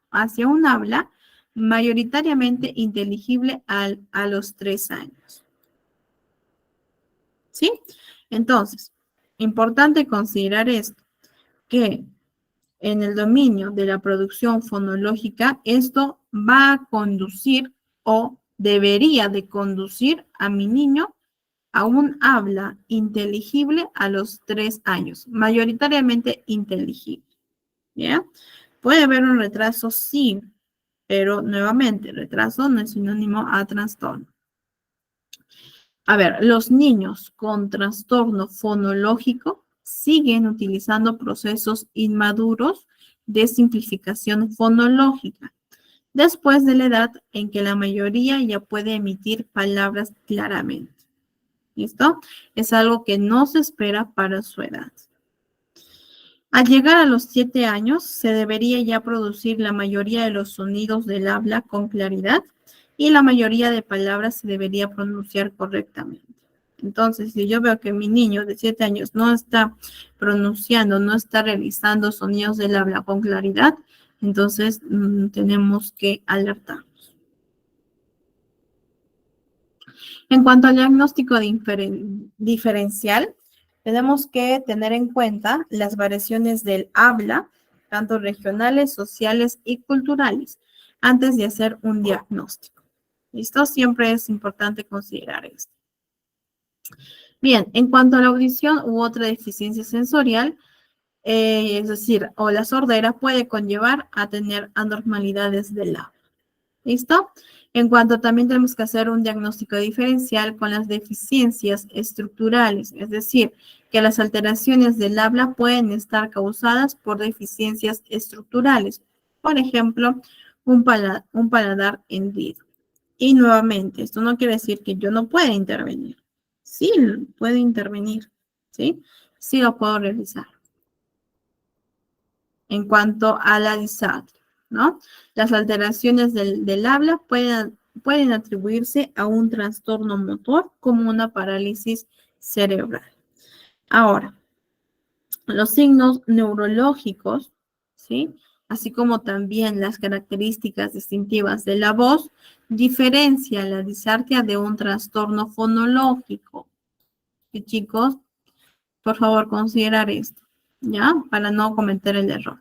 habla mayoritariamente inteligible a los 3 años. ¿Sí? Entonces, importante considerar esto, que en el dominio de la producción fonológica, esto va a conducir o debería de conducir a mi niño a un habla inteligible a los 3 años, mayoritariamente inteligible. ¿Ya? Puede haber un retraso, sí, pero nuevamente, retraso no es sinónimo a trastorno. A ver, los niños con trastorno fonológico siguen utilizando procesos inmaduros de simplificación fonológica, después de la edad en que la mayoría ya puede emitir palabras claramente. ¿Listo? Es algo que no se espera para su edad. Al llegar a los 7 años, se debería ya producir la mayoría de los sonidos del habla con claridad y la mayoría de palabras se debería pronunciar correctamente. Entonces, si yo veo que mi niño de 7 años no está pronunciando, no está realizando sonidos del habla con claridad, entonces tenemos que alertarnos. En cuanto al diagnóstico diferencial, tenemos que tener en cuenta las variaciones del habla, tanto regionales, sociales y culturales, antes de hacer un diagnóstico. ¿Listo? Siempre es importante considerar esto. Bien, en cuanto a la audición u otra deficiencia sensorial, es decir, o la sordera puede conllevar a tener anormalidades del habla. ¿Listo? En cuanto también tenemos que hacer un diagnóstico diferencial con las deficiencias estructurales, es decir, que las alteraciones del habla pueden estar causadas por deficiencias estructurales. Por ejemplo, un paladar hendido. Y nuevamente, esto no quiere decir que yo no pueda intervenir. Sí, puedo intervenir, ¿sí? Sí lo puedo realizar. En cuanto a la disartria, ¿no? Las alteraciones del habla pueden atribuirse a un trastorno motor como una parálisis cerebral. Ahora, los signos neurológicos, ¿sí? Así como también las características distintivas de la voz, diferencian la disartria de un trastorno fonológico. Y chicos, por favor, considerar esto, ¿ya? Para no cometer el error.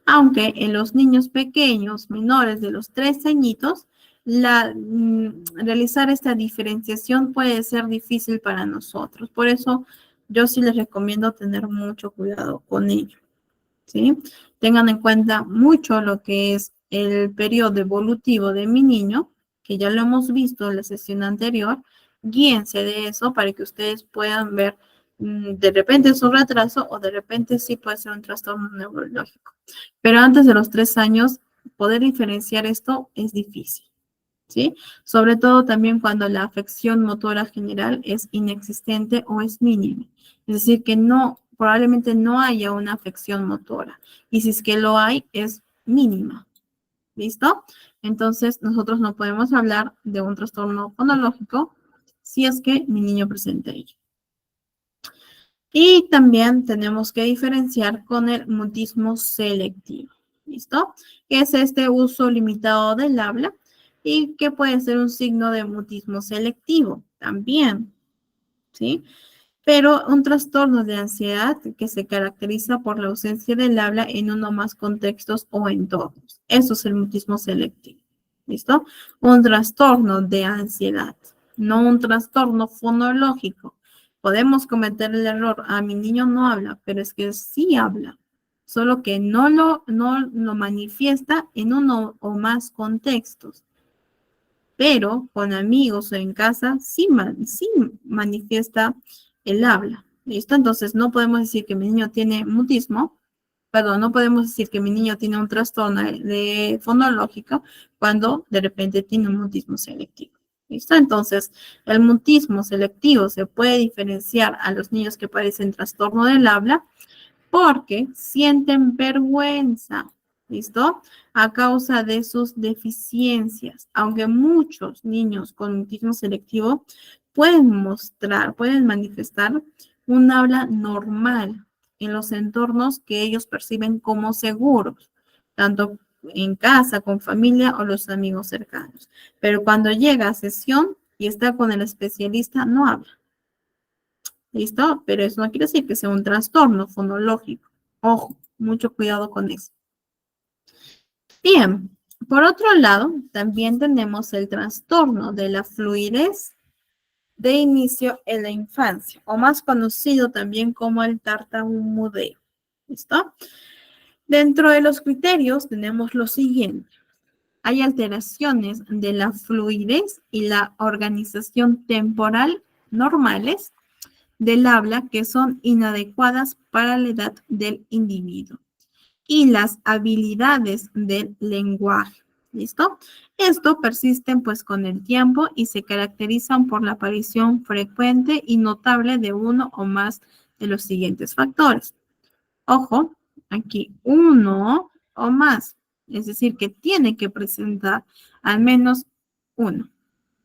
Aunque en los niños pequeños, menores de los 3 añitos, realizar esta diferenciación puede ser difícil para nosotros. Por eso yo sí les recomiendo tener mucho cuidado con ello, ¿sí? Tengan en cuenta mucho lo que es el periodo evolutivo de mi niño, que ya lo hemos visto en la sesión anterior. Guíense de eso para que ustedes puedan ver de repente es un retraso o de repente sí puede ser un trastorno neurológico. Pero antes de los 3 años, poder diferenciar esto es difícil, ¿sí? Sobre todo también cuando la afección motora general es inexistente o es mínima. Es decir, que probablemente no haya una afección motora. Y si es que lo hay, es mínima, ¿Listo? Entonces, nosotros no podemos hablar de un trastorno fonológico si es que mi niño presenta ello. Y también tenemos que diferenciar con el mutismo selectivo. ¿Listo? Que es este uso limitado del habla y que puede ser un signo de mutismo selectivo también. ¿Sí? Pero un trastorno de ansiedad que se caracteriza por la ausencia del habla en uno o más contextos o entornos. Eso es el mutismo selectivo. ¿Listo? Un trastorno de ansiedad, no un trastorno fonológico. Podemos cometer el error, mi niño no habla, pero es que sí habla, solo que no lo manifiesta en uno o más contextos, pero con amigos o en casa sí manifiesta el habla. ¿Listo? Entonces no podemos decir que mi niño tiene mutismo, perdón, no podemos decir que mi niño tiene un trastorno de fonológico cuando de repente tiene un mutismo selectivo. ¿Listo? Entonces, el mutismo selectivo se puede diferenciar a los niños que padecen trastorno del habla porque sienten vergüenza, ¿listo? A causa de sus deficiencias. Aunque muchos niños con mutismo selectivo pueden manifestar un habla normal en los entornos que ellos perciben como seguros, tanto en casa, con familia o los amigos cercanos. Pero cuando llega a sesión y está con el especialista, no habla. ¿Listo? Pero eso no quiere decir que sea un trastorno fonológico. Ojo, mucho cuidado con eso. Bien, por otro lado, también tenemos el trastorno de la fluidez de inicio en la infancia, o más conocido también como el tartamudeo. ¿Listo? Dentro de los criterios tenemos lo siguiente. Hay alteraciones de la fluidez y la organización temporal normales del habla que son inadecuadas para la edad del individuo y las habilidades del lenguaje. ¿Listo? Esto persisten pues con el tiempo y se caracterizan por la aparición frecuente y notable de uno o más de los siguientes factores. Ojo, aquí uno o más, es decir, que tiene que presentar al menos uno.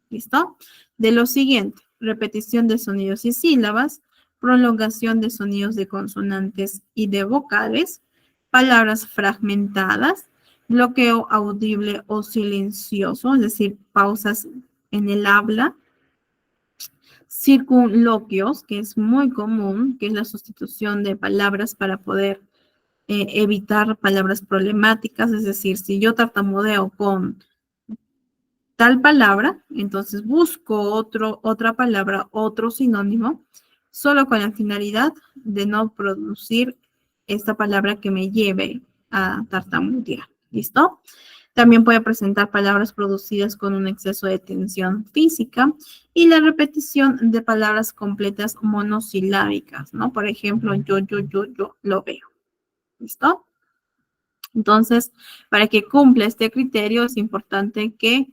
¿Listo? De lo siguiente, repetición de sonidos y sílabas, prolongación de sonidos de consonantes y de vocales, palabras fragmentadas, bloqueo audible o silencioso, es decir, pausas en el habla, circunloquios, que es muy común, que es la sustitución de palabras para poder evitar palabras problemáticas, es decir, si yo tartamudeo con tal palabra, entonces busco otra palabra, otro sinónimo, solo con la finalidad de no producir esta palabra que me lleve a tartamudear. ¿Listo? También puede presentar palabras producidas con un exceso de tensión física y la repetición de palabras completas monosilábicas, ¿no? Por ejemplo, yo lo veo. ¿Listo? Entonces, para que cumpla este criterio es importante que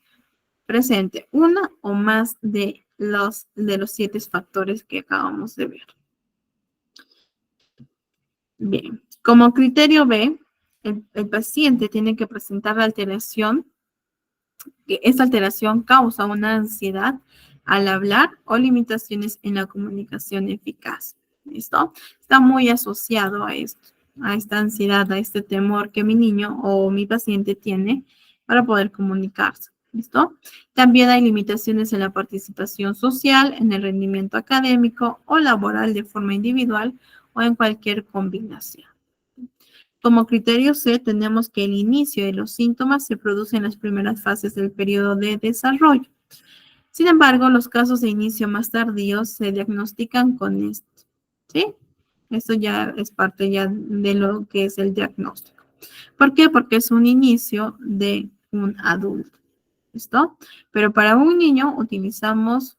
presente una o más de los 7 factores que acabamos de ver. Bien, como criterio B, el paciente tiene que presentar la alteración, que esta alteración causa una ansiedad al hablar o limitaciones en la comunicación eficaz. ¿Listo? Está muy asociado a esto, a esta ansiedad, a este temor que mi niño o mi paciente tiene para poder comunicarse. ¿Listo? También hay limitaciones en la participación social, en el rendimiento académico o laboral de forma individual o en cualquier combinación. Como criterio C, tenemos que el inicio de los síntomas se produce en las primeras fases del periodo de desarrollo. Sin embargo, los casos de inicio más tardíos se diagnostican con esto. ¿Sí? Esto ya es parte ya de lo que es el diagnóstico. ¿Por qué? Porque es un inicio de un adulto. ¿Listo? Pero para un niño utilizamos,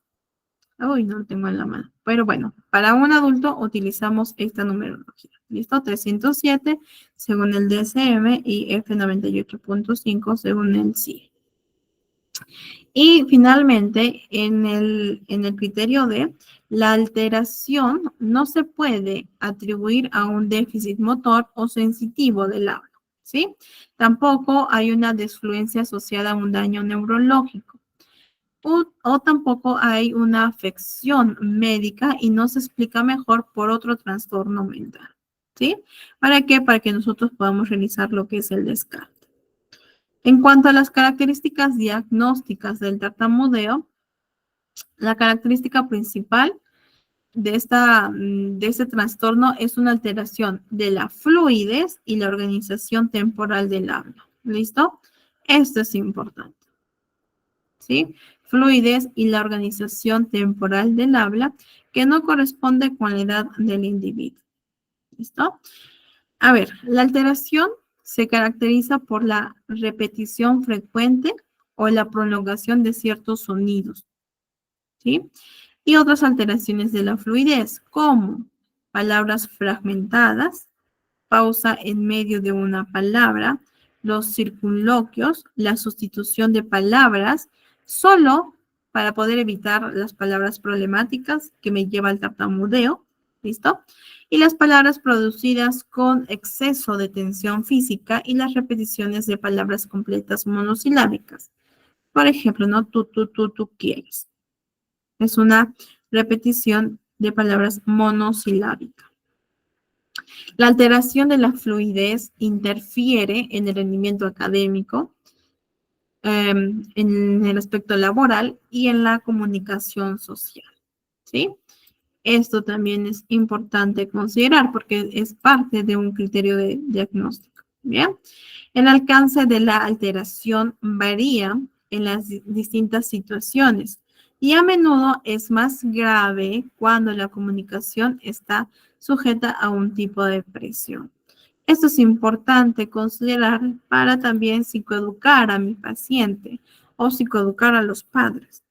uy, no lo tengo en la mano, pero bueno, para un adulto utilizamos esta numerología. ¿Listo? 307 según el DSM y F98.5 según el CIE. Y finalmente, en el criterio D, la alteración no se puede atribuir a un déficit motor o sensitivo del habla, ¿sí? Tampoco hay una disfluencia asociada a un daño neurológico. O tampoco hay una afección médica y no se explica mejor por otro trastorno mental, ¿sí? ¿Para qué? Para que nosotros podamos realizar lo que es el descarte. En cuanto a las características diagnósticas del tartamudeo, la característica principal de este trastorno es una alteración de la fluidez y la organización temporal del habla. ¿Listo? Esto es importante. ¿Sí? Fluidez y la organización temporal del habla que no corresponde con la edad del individuo. ¿Listo? A ver, la alteración se caracteriza por la repetición frecuente o la prolongación de ciertos sonidos, ¿sí? Y otras alteraciones de la fluidez, como palabras fragmentadas, pausa en medio de una palabra, los circunloquios, la sustitución de palabras, solo para poder evitar las palabras problemáticas que me lleva al tartamudeo, ¿listo? Y las palabras producidas con exceso de tensión física y las repeticiones de palabras completas monosilábicas. Por ejemplo, ¿no? Tú quieres. Es una repetición de palabras monosilábicas. La alteración de la fluidez interfiere en el rendimiento académico, en el aspecto laboral y en la comunicación social, ¿sí? Esto también es importante considerar porque es parte de un criterio de diagnóstico, ¿bien? El alcance de la alteración varía en las distintas situaciones y a menudo es más grave cuando la comunicación está sujeta a un tipo de presión. Esto es importante considerar para también psicoeducar a mi paciente o psicoeducar a los padres.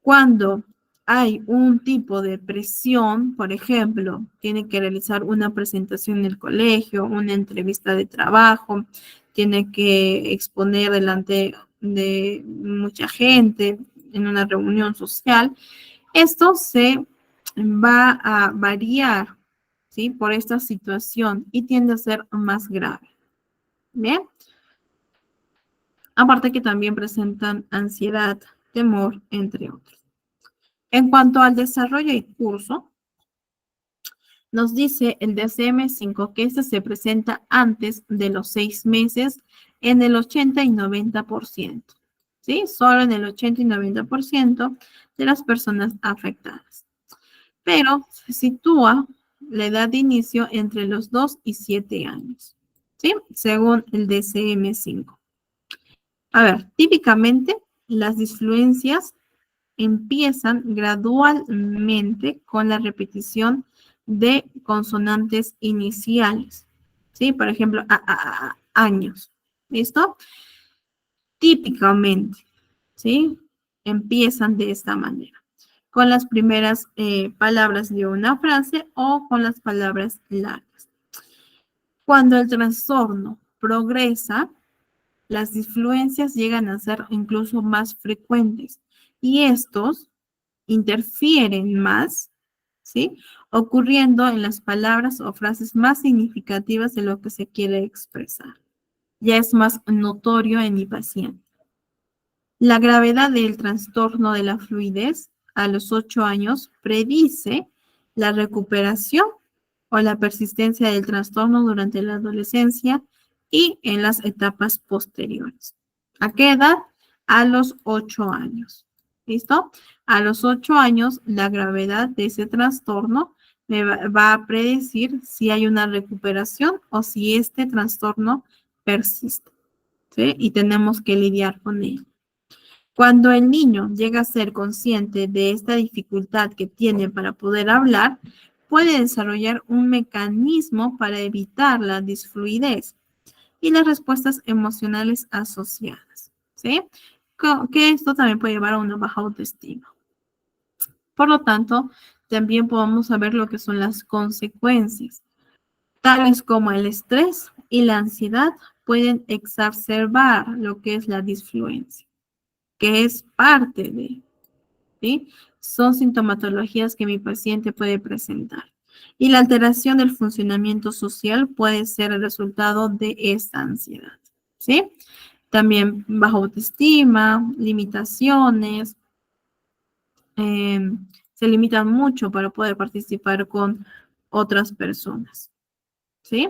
Cuando hay un tipo de presión, por ejemplo, tiene que realizar una presentación en el colegio, una entrevista de trabajo, tiene que exponer delante de mucha gente en una reunión social, esto se va a variar, ¿sí? Por esta situación y tiende a ser más grave. Bien. Aparte que también presentan ansiedad, temor, entre otros. En cuanto al desarrollo y curso, nos dice el DSM-5 que este se presenta antes de los 6 meses en el 80 y 90%, ¿sí? Solo en el 80 y 90% de las personas afectadas. Pero se sitúa la edad de inicio entre los 2 y 7 años, ¿sí? Según el DSM-5. A ver, típicamente las disfluencias empiezan gradualmente con la repetición de consonantes iniciales, ¿sí? Por ejemplo, años, ¿listo? Típicamente, ¿sí? Empiezan de esta manera, con las primeras palabras de una frase o con las palabras largas. Cuando el trastorno progresa, las disfluencias llegan a ser incluso más frecuentes y estos interfieren más, ¿sí? Ocurriendo en las palabras o frases más significativas de lo que se quiere expresar. Ya es más notorio en mi paciente. La gravedad del trastorno de la fluidez a los 8 años predice la recuperación o la persistencia del trastorno durante la adolescencia y en las etapas posteriores. ¿A qué edad? A los 8 años. ¿Listo? A los 8 años, la gravedad de ese trastorno me va a predecir si hay una recuperación o si este trastorno persiste, ¿sí? Y tenemos que lidiar con él. Cuando el niño llega a ser consciente de esta dificultad que tiene para poder hablar, puede desarrollar un mecanismo para evitar la disfluidez y las respuestas emocionales asociadas, ¿sí? Que esto también puede llevar a una baja autoestima. Por lo tanto, también podemos saber lo que son las consecuencias, tales como el estrés y la ansiedad pueden exacerbar lo que es la disfluencia, que es parte de, ¿sí? Son sintomatologías que mi paciente puede presentar. Y la alteración del funcionamiento social puede ser el resultado de esta ansiedad, ¿sí? También baja autoestima, limitaciones, se limitan mucho para poder participar con otras personas, ¿sí?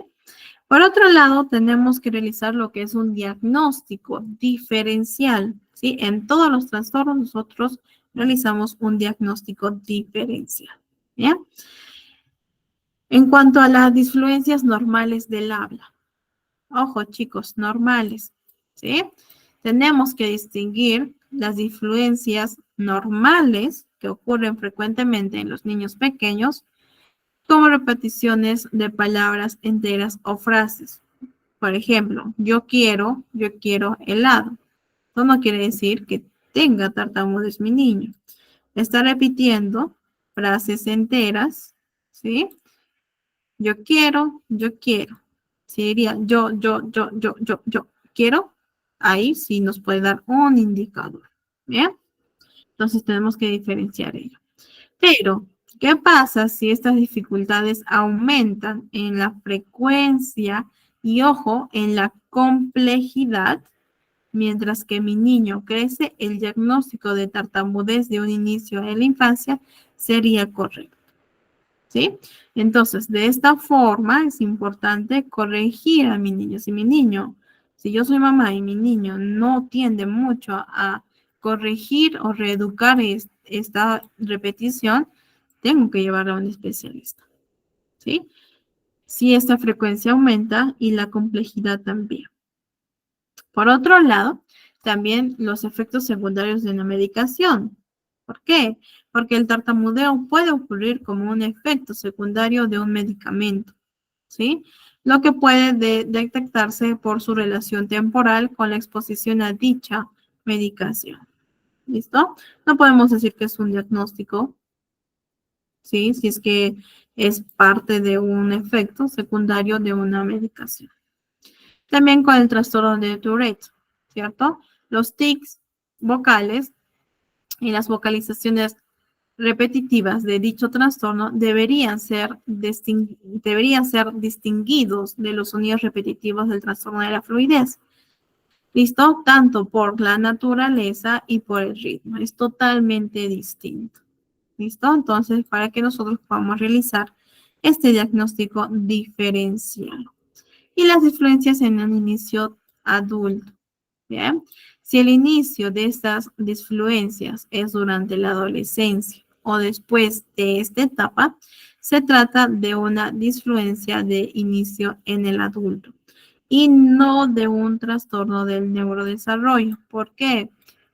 Por otro lado, tenemos que realizar lo que es un diagnóstico diferencial, ¿sí? En todos los trastornos nosotros realizamos un diagnóstico diferencial, ¿bien? En cuanto a las disfluencias normales del habla, ojo chicos, normales, ¿sí? Tenemos que distinguir las disfluencias normales que ocurren frecuentemente en los niños pequeños como repeticiones de palabras enteras o frases. Por ejemplo, yo quiero helado. Esto no quiere decir que tenga tartamudez mi niño. Está repitiendo frases enteras, ¿sí? Yo quiero. Si diría yo quiero, ahí sí nos puede dar un indicador. ¿Bien? Entonces tenemos que diferenciar ello. Pero, ¿qué pasa si estas dificultades aumentan en la frecuencia y, ojo, en la complejidad? Mientras que mi niño crece, el diagnóstico de tartamudez de un inicio en la infancia sería correcto. ¿Sí? Entonces, de esta forma es importante corregir a mi niño. Si mi niño, si yo soy mamá y mi niño no tiende mucho a corregir o reeducar esta repetición, tengo que llevarlo a un especialista. ¿Sí? Si esta frecuencia aumenta y la complejidad también. Por otro lado, también los efectos secundarios de una medicación. ¿Por qué? Porque el tartamudeo puede ocurrir como un efecto secundario de un medicamento, ¿sí? Lo que puede detectarse por su relación temporal con la exposición a dicha medicación. ¿Listo? No podemos decir que es un diagnóstico, ¿sí? Si es que es parte de un efecto secundario de una medicación. También con el trastorno de Tourette, ¿cierto? Los tics vocales y las vocalizaciones repetitivas de dicho trastorno deberían ser distinguidos de los sonidos repetitivos del trastorno de la fluidez. ¿Listo? Tanto por la naturaleza y por el ritmo. Es totalmente distinto. ¿Listo? Entonces, para que nosotros podamos realizar este diagnóstico diferencial. Y las disfluencias en el inicio adulto. Bien, si el inicio de estas disfluencias es durante la adolescencia o después de esta etapa, se trata de una disfluencia de inicio en el adulto y no de un trastorno del neurodesarrollo. ¿Por qué?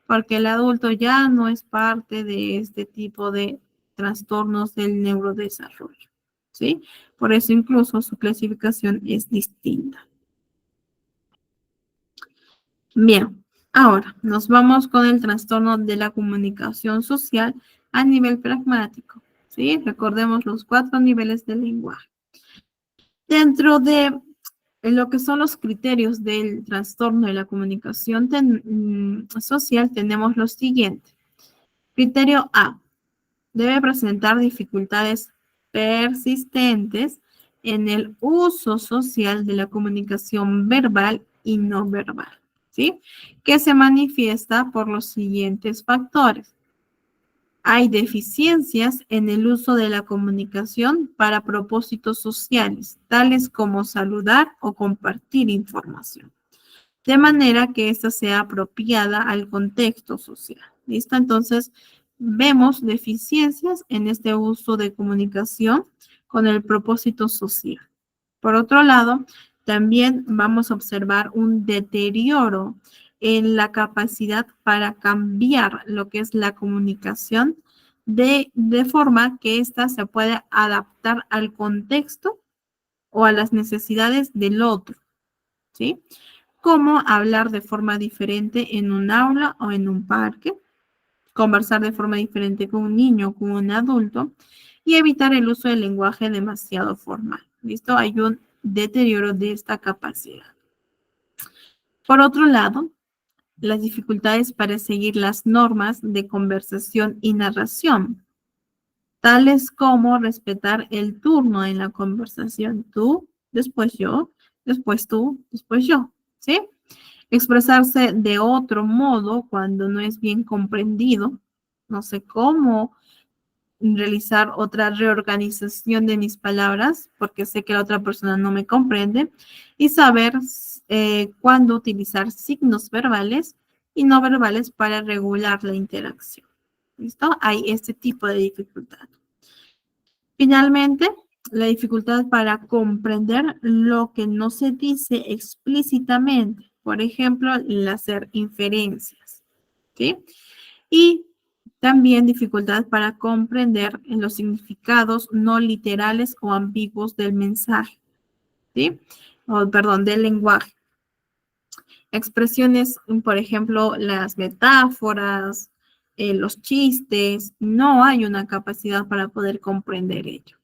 Porque el adulto ya no es parte de este tipo de trastornos del neurodesarrollo, ¿sí? Por eso incluso su clasificación es distinta. Bien, ahora nos vamos con el trastorno de la comunicación social a nivel pragmático, ¿sí? Recordemos los 4 niveles del lenguaje. Dentro de lo que son los criterios del trastorno de la comunicación social, tenemos los siguientes. Criterio A, debe presentar dificultades persistentes en el uso social de la comunicación verbal y no verbal, ¿sí? Que se manifiesta por los siguientes factores. Hay deficiencias en el uso de la comunicación para propósitos sociales, tales como saludar o compartir información, de manera que ésta sea apropiada al contexto social. ¿Listo? Entonces, vemos deficiencias en este uso de comunicación con el propósito social. Por otro lado, también vamos a observar un deterioro en la capacidad para cambiar lo que es la comunicación de forma que ésta se pueda adaptar al contexto o a las necesidades del otro, ¿sí? Como hablar de forma diferente en un aula o en un parque, conversar de forma diferente con un niño o con un adulto y evitar el uso del lenguaje demasiado formal. ¿Listo? Hay un deterioro de esta capacidad. Por otro lado, las dificultades para seguir las normas de conversación y narración, tales como respetar el turno en la conversación. Tú, después yo, después tú, después yo, ¿sí? Expresarse de otro modo cuando no es bien comprendido. No sé cómo realizar otra reorganización de mis palabras porque sé que la otra persona no me comprende y saber cuándo utilizar signos verbales y no verbales para regular la interacción. ¿Listo? Hay este tipo de dificultad. Finalmente, la dificultad para comprender lo que no se dice explícitamente. Por ejemplo, el hacer inferencias. ¿Sí? Y también dificultad para comprender los significados no literales o ambiguos del mensaje. ¿Sí? O, perdón, del lenguaje. Expresiones, por ejemplo, las metáforas, los chistes, no hay una capacidad para poder comprender ello.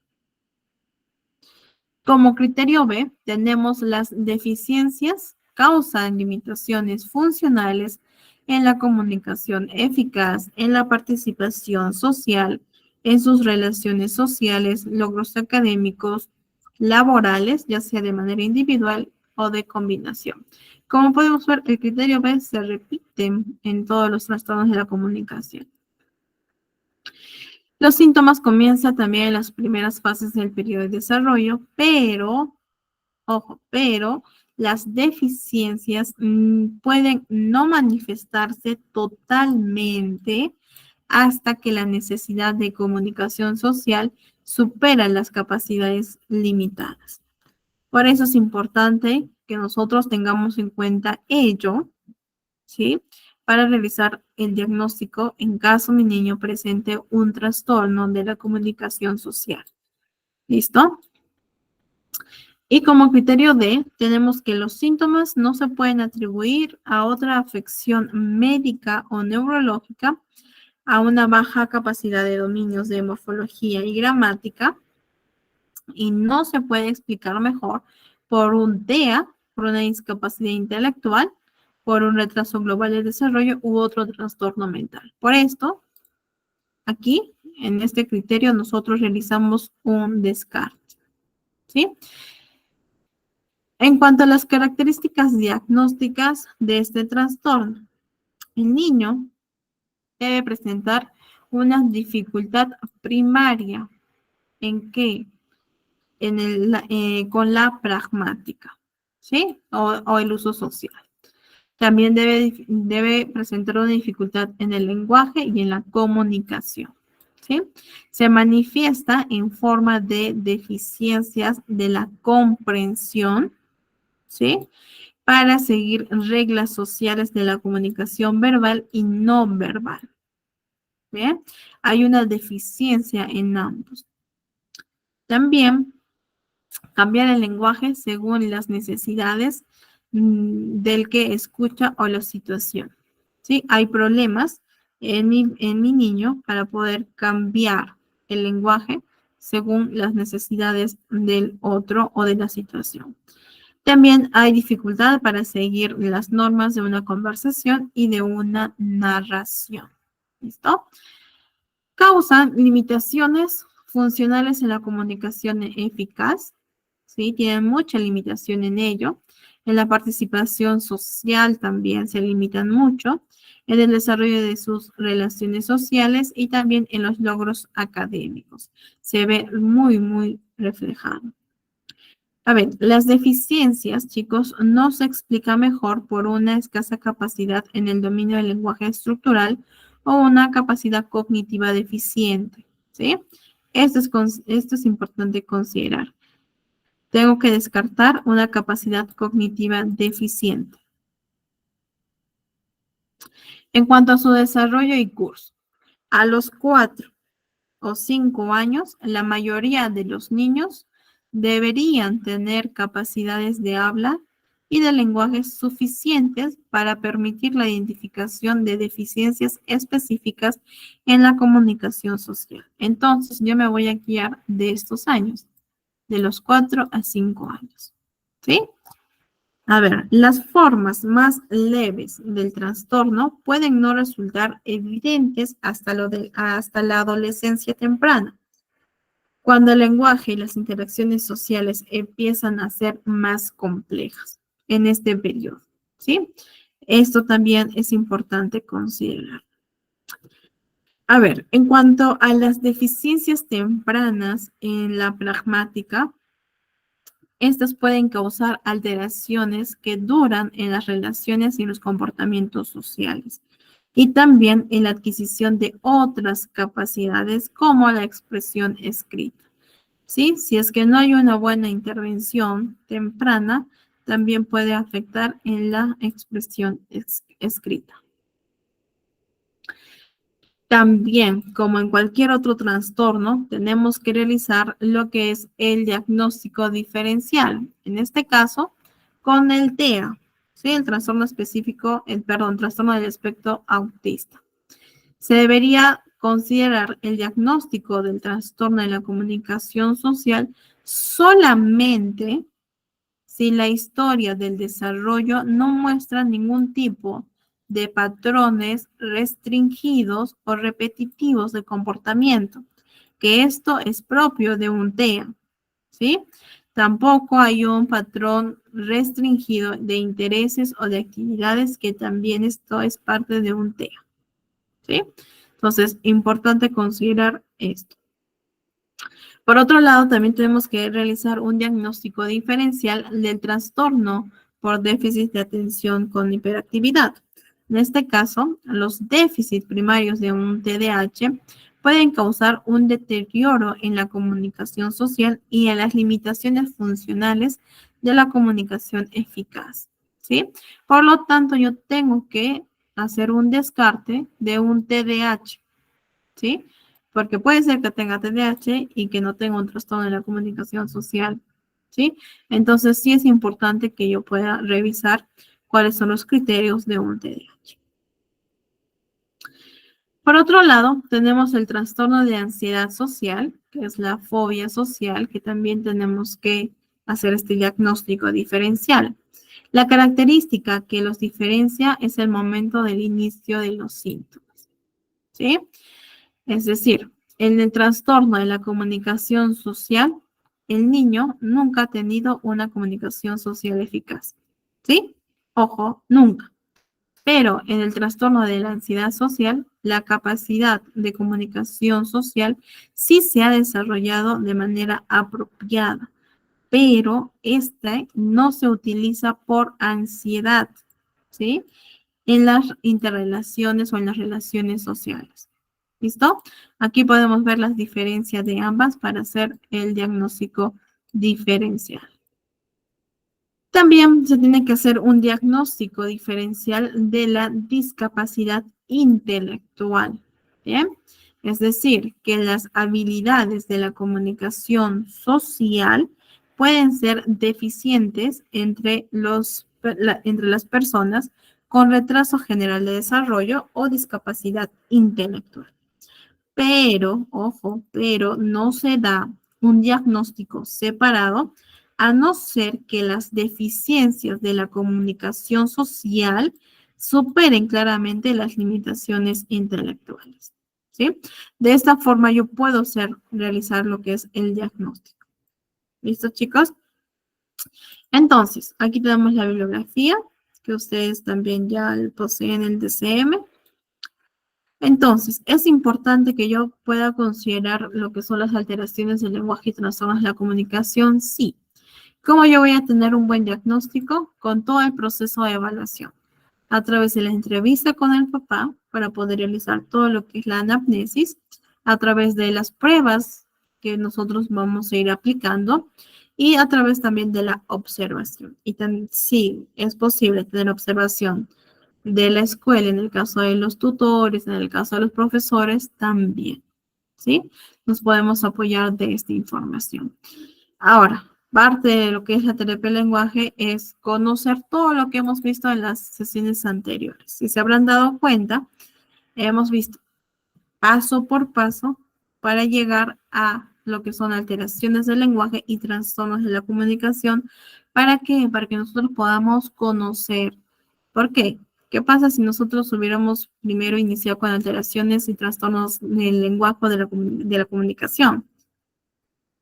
Como criterio B, tenemos las deficiencias causan limitaciones funcionales en la comunicación eficaz, en la participación social, en sus relaciones sociales, logros académicos, laborales, ya sea de manera individual o de combinación. Como podemos ver, el criterio B se repite en todos los trastornos de la comunicación. Los síntomas comienzan también en las primeras fases del periodo de desarrollo, pero, ojo, pero las deficiencias pueden no manifestarse totalmente hasta que la necesidad de comunicación social supera las capacidades limitadas. Por eso es importante que nosotros tengamos en cuenta ello, ¿sí? Para realizar el diagnóstico en caso mi niño presente un trastorno de la comunicación social. ¿Listo? Y como criterio D, tenemos que los síntomas no se pueden atribuir a otra afección médica o neurológica, a una baja capacidad de dominios de morfología y gramática, y no se puede explicar mejor por un TEA, por una discapacidad intelectual, por un retraso global de desarrollo u otro trastorno mental. Por esto, aquí, en este criterio, nosotros realizamos un descarte. ¿Sí? En cuanto a las características diagnósticas de este trastorno, el niño debe presentar una dificultad primaria. ¿En qué? Con la pragmática, ¿sí? O el uso social. También debe presentar una dificultad en el lenguaje y en la comunicación, ¿sí? Se manifiesta en forma de deficiencias de la comprensión, ¿sí? Para seguir reglas sociales de la comunicación verbal y no verbal. ¿Bien? Hay una deficiencia en ambos. También cambiar el lenguaje según las necesidades del que escucha o la situación. ¿Sí? Hay problemas en mi niño para poder cambiar el lenguaje según las necesidades del otro o de la situación. También hay dificultad para seguir las normas de una conversación y de una narración. ¿Listo? Causan limitaciones funcionales en la comunicación eficaz, ¿sí? Tienen mucha limitación en ello. En la participación social también se limitan mucho, en el desarrollo de sus relaciones sociales y también en los logros académicos. Se ve muy, muy reflejado. A ver, las deficiencias, chicos, no se explica mejor por una escasa capacidad en el dominio del lenguaje estructural o una capacidad cognitiva deficiente, ¿sí? Esto es importante considerar. Tengo que descartar una capacidad cognitiva deficiente. En cuanto a su desarrollo y curso, a los 4 o 5 años, la mayoría de los niños deberían tener capacidades de habla y de lenguaje suficientes para permitir la identificación de deficiencias específicas en la comunicación social. Entonces, yo me voy a guiar de estos años, de los 4 a 5 años. ¿Sí? A ver, las formas más leves del trastorno pueden no resultar evidentes hasta la adolescencia temprana. cuando el lenguaje y las interacciones sociales empiezan a ser más complejas en este periodo, ¿sí? Esto también es importante considerar. A ver, en cuanto a las deficiencias tempranas en la pragmática, estas pueden causar alteraciones que duran en las relaciones y los comportamientos sociales y también en la adquisición de otras capacidades como la expresión escrita. ¿Sí? Si es que no hay una buena intervención temprana, también puede afectar en la expresión escrita. También, como en cualquier otro trastorno, tenemos que realizar lo que es el diagnóstico diferencial. En este caso, con el TEA, ¿sí? El trastorno específico, trastorno del espectro autista. Se debería considerar el diagnóstico del trastorno de la comunicación social solamente si la historia del desarrollo no muestra ningún tipo de patrones restringidos o repetitivos de comportamiento, que esto es propio de un TEA, ¿sí? Tampoco hay un patrón restringido de intereses o de actividades, que también esto es parte de un TEA, ¿sí? Entonces, importante considerar esto. Por otro lado, también tenemos que realizar un diagnóstico diferencial del trastorno por déficit de atención con hiperactividad. En este caso, los déficits primarios de un TDAH pueden causar un deterioro en la comunicación social y en las limitaciones funcionales de la comunicación eficaz, ¿sí? Por lo tanto, yo tengo que hacer un descarte de un TDAH, ¿sí? Porque puede ser que tenga TDAH y que no tenga un trastorno de la comunicación social, ¿sí? Entonces sí es importante que yo pueda revisar cuáles son los criterios de un TDAH. Por otro lado, tenemos el trastorno de ansiedad social, que es la fobia social, que también tenemos que hacer este diagnóstico diferencial. La característica que los diferencia es el momento del inicio de los síntomas, ¿sí? Es decir, en el trastorno de la comunicación social, el niño nunca ha tenido una comunicación social eficaz. ¿Sí? Ojo, nunca. Pero en el trastorno de la ansiedad social, la capacidad de comunicación social sí se ha desarrollado de manera apropiada, pero esta no se utiliza por ansiedad, ¿sí? En las interrelaciones o en las relaciones sociales. ¿Listo? Aquí podemos ver las diferencias de ambas para hacer el diagnóstico diferencial. También se tiene que hacer un diagnóstico diferencial de la discapacidad intelectual. ¿Bien? Es decir, que las habilidades de la comunicación social pueden ser deficientes entre las personas con retraso general de desarrollo o discapacidad intelectual. Pero, ojo, pero no se da un diagnóstico separado a no ser que las deficiencias de la comunicación social superen claramente las limitaciones intelectuales, ¿sí? De esta forma yo puedo realizar lo que es el diagnóstico. ¿Listo, chicos? Entonces, aquí tenemos la bibliografía, que ustedes también ya poseen el DCM. Entonces, es importante que yo pueda considerar lo que son las alteraciones del lenguaje y trastornos de la comunicación, sí. ¿Cómo yo voy a tener un buen diagnóstico? Con todo el proceso de evaluación. A través de la entrevista con el papá, para poder realizar todo lo que es la anamnesis, a través de las pruebas que nosotros vamos a ir aplicando y a través también de la observación. Y sí, es posible tener observación de la escuela, en el caso de los tutores, en el caso de los profesores, también, ¿sí? Nos podemos apoyar de esta información. Ahora, parte de lo que es la terapia del lenguaje es conocer todo lo que hemos visto en las sesiones anteriores. Si se habrán dado cuenta, hemos visto paso por paso para llegar a lo que son alteraciones del lenguaje y trastornos de la comunicación. ¿Para qué? Para que nosotros podamos conocer. ¿Por qué? ¿Qué pasa si nosotros hubiéramos primero iniciado con alteraciones y trastornos del lenguaje o de la comunicación?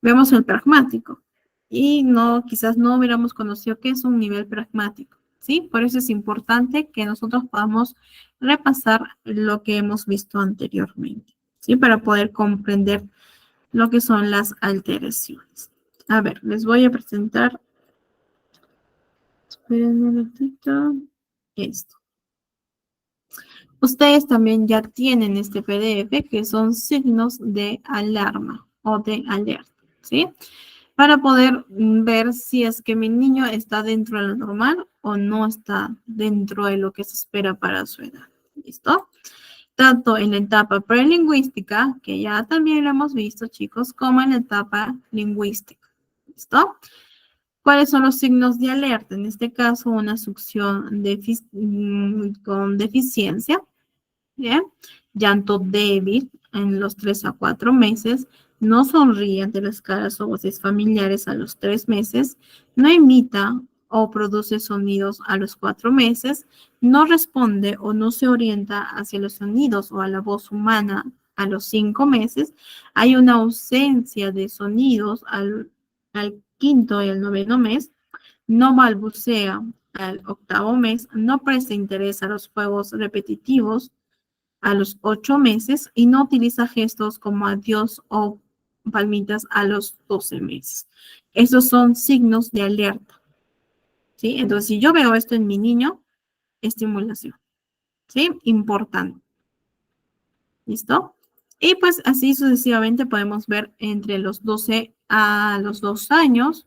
Vemos el pragmático y no, quizás no hubiéramos conocido qué es un nivel pragmático, ¿sí? Por eso es importante que nosotros podamos repasar lo que hemos visto anteriormente, ¿sí? Para poder comprender lo que son las alteraciones. A ver, les voy a presentar, esperen un ratito, esto. Ustedes también ya tienen este PDF que son signos de alarma o de alerta, ¿sí? Para poder ver si es que mi niño está dentro de lo normal o no está dentro de lo que se espera para su edad. ¿Listo? Tanto en la etapa prelingüística, que ya también lo hemos visto, chicos, como en la etapa lingüística. ¿Listo? ¿Cuáles son los signos de alerta? En este caso, una succión con deficiencia, ¿bien? Llanto débil en los 3 a 4 meses, no sonríe ante las caras o voces familiares a los 3 meses, no imita o produce sonidos a los 4 meses, no responde o no se orienta hacia los sonidos o a la voz humana a los 5 meses, hay una ausencia de sonidos al quinto y al noveno mes, no balbucea al octavo mes, no presta interés a los juegos repetitivos a los 8 meses y no utiliza gestos como adiós o palmitas a los 12 meses. Esos son signos de alerta, ¿sí? Entonces, si yo veo esto en mi niño, estimulación, ¿sí? Importante. ¿Listo? Y pues así sucesivamente podemos ver entre los 12 a los 2 años,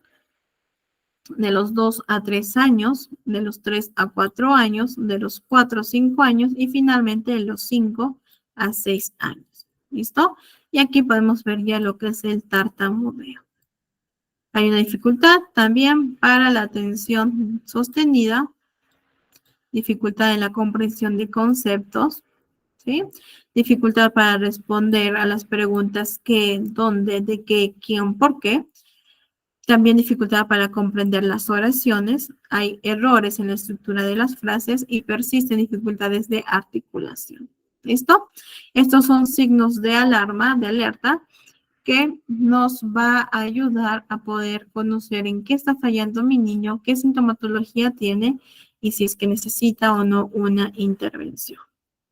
de los 2 a 3 años, de los 3 a 4 años, de los 4 a 5 años y finalmente de los 5 a 6 años. ¿Listo? Y aquí podemos ver ya lo que es el tartamudeo. Hay una dificultad también para la atención sostenida, dificultad en la comprensión de conceptos, ¿sí? Dificultad para responder a las preguntas qué, dónde, de qué, quién, por qué. También dificultad para comprender las oraciones, hay errores en la estructura de las frases y persisten dificultades de articulación. ¿Listo? Estos son signos de alarma, de alerta, que nos va a ayudar a poder conocer en qué está fallando mi niño, qué sintomatología tiene y si es que necesita o no una intervención.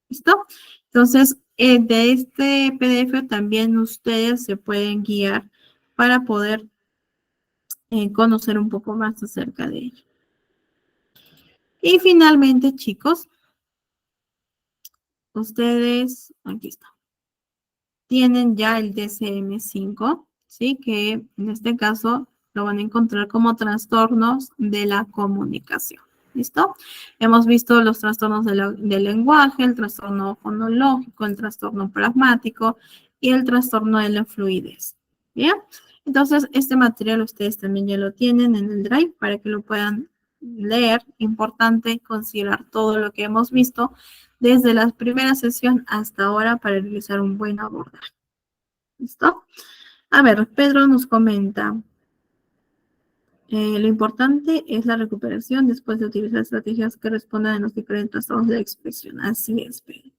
¿Listo? Entonces, de este PDF también ustedes se pueden guiar para poder conocer un poco más acerca de ello. Y finalmente, chicos, ustedes, aquí está, tienen ya el DSM-5, ¿sí? Que en este caso lo van a encontrar como trastornos de la comunicación. ¿Listo? Hemos visto los trastornos del lenguaje, el trastorno fonológico, el trastorno pragmático y el trastorno de la fluidez. ¿Bien? Entonces, este material ustedes también ya lo tienen en el Drive para que lo puedan leer. Importante considerar todo lo que hemos visto desde la primera sesión hasta ahora para realizar un buen abordaje. ¿Listo? A ver, Pedro nos comenta. Lo importante es la recuperación después de utilizar estrategias que respondan a los diferentes trastornos de la expresión. Así es, Pedro.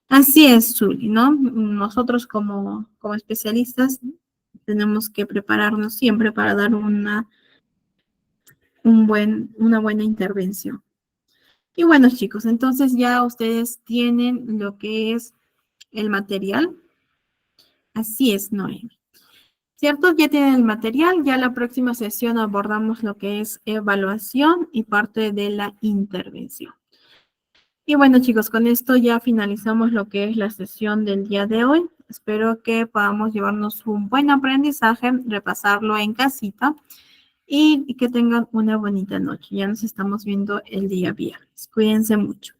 Así es, Zuli, ¿no? Nosotros como especialistas tenemos que prepararnos siempre para dar una buena intervención. Y bueno, chicos, entonces ya ustedes tienen lo que es el material. Así es, Noemi. ¿Cierto? Ya tienen el material, ya la próxima sesión abordamos lo que es evaluación y parte de la intervención. Y bueno, chicos, con esto ya finalizamos lo que es la sesión del día de hoy. Espero que podamos llevarnos un buen aprendizaje, repasarlo en casita y que tengan una bonita noche. Ya nos estamos viendo el día viernes. Cuídense mucho.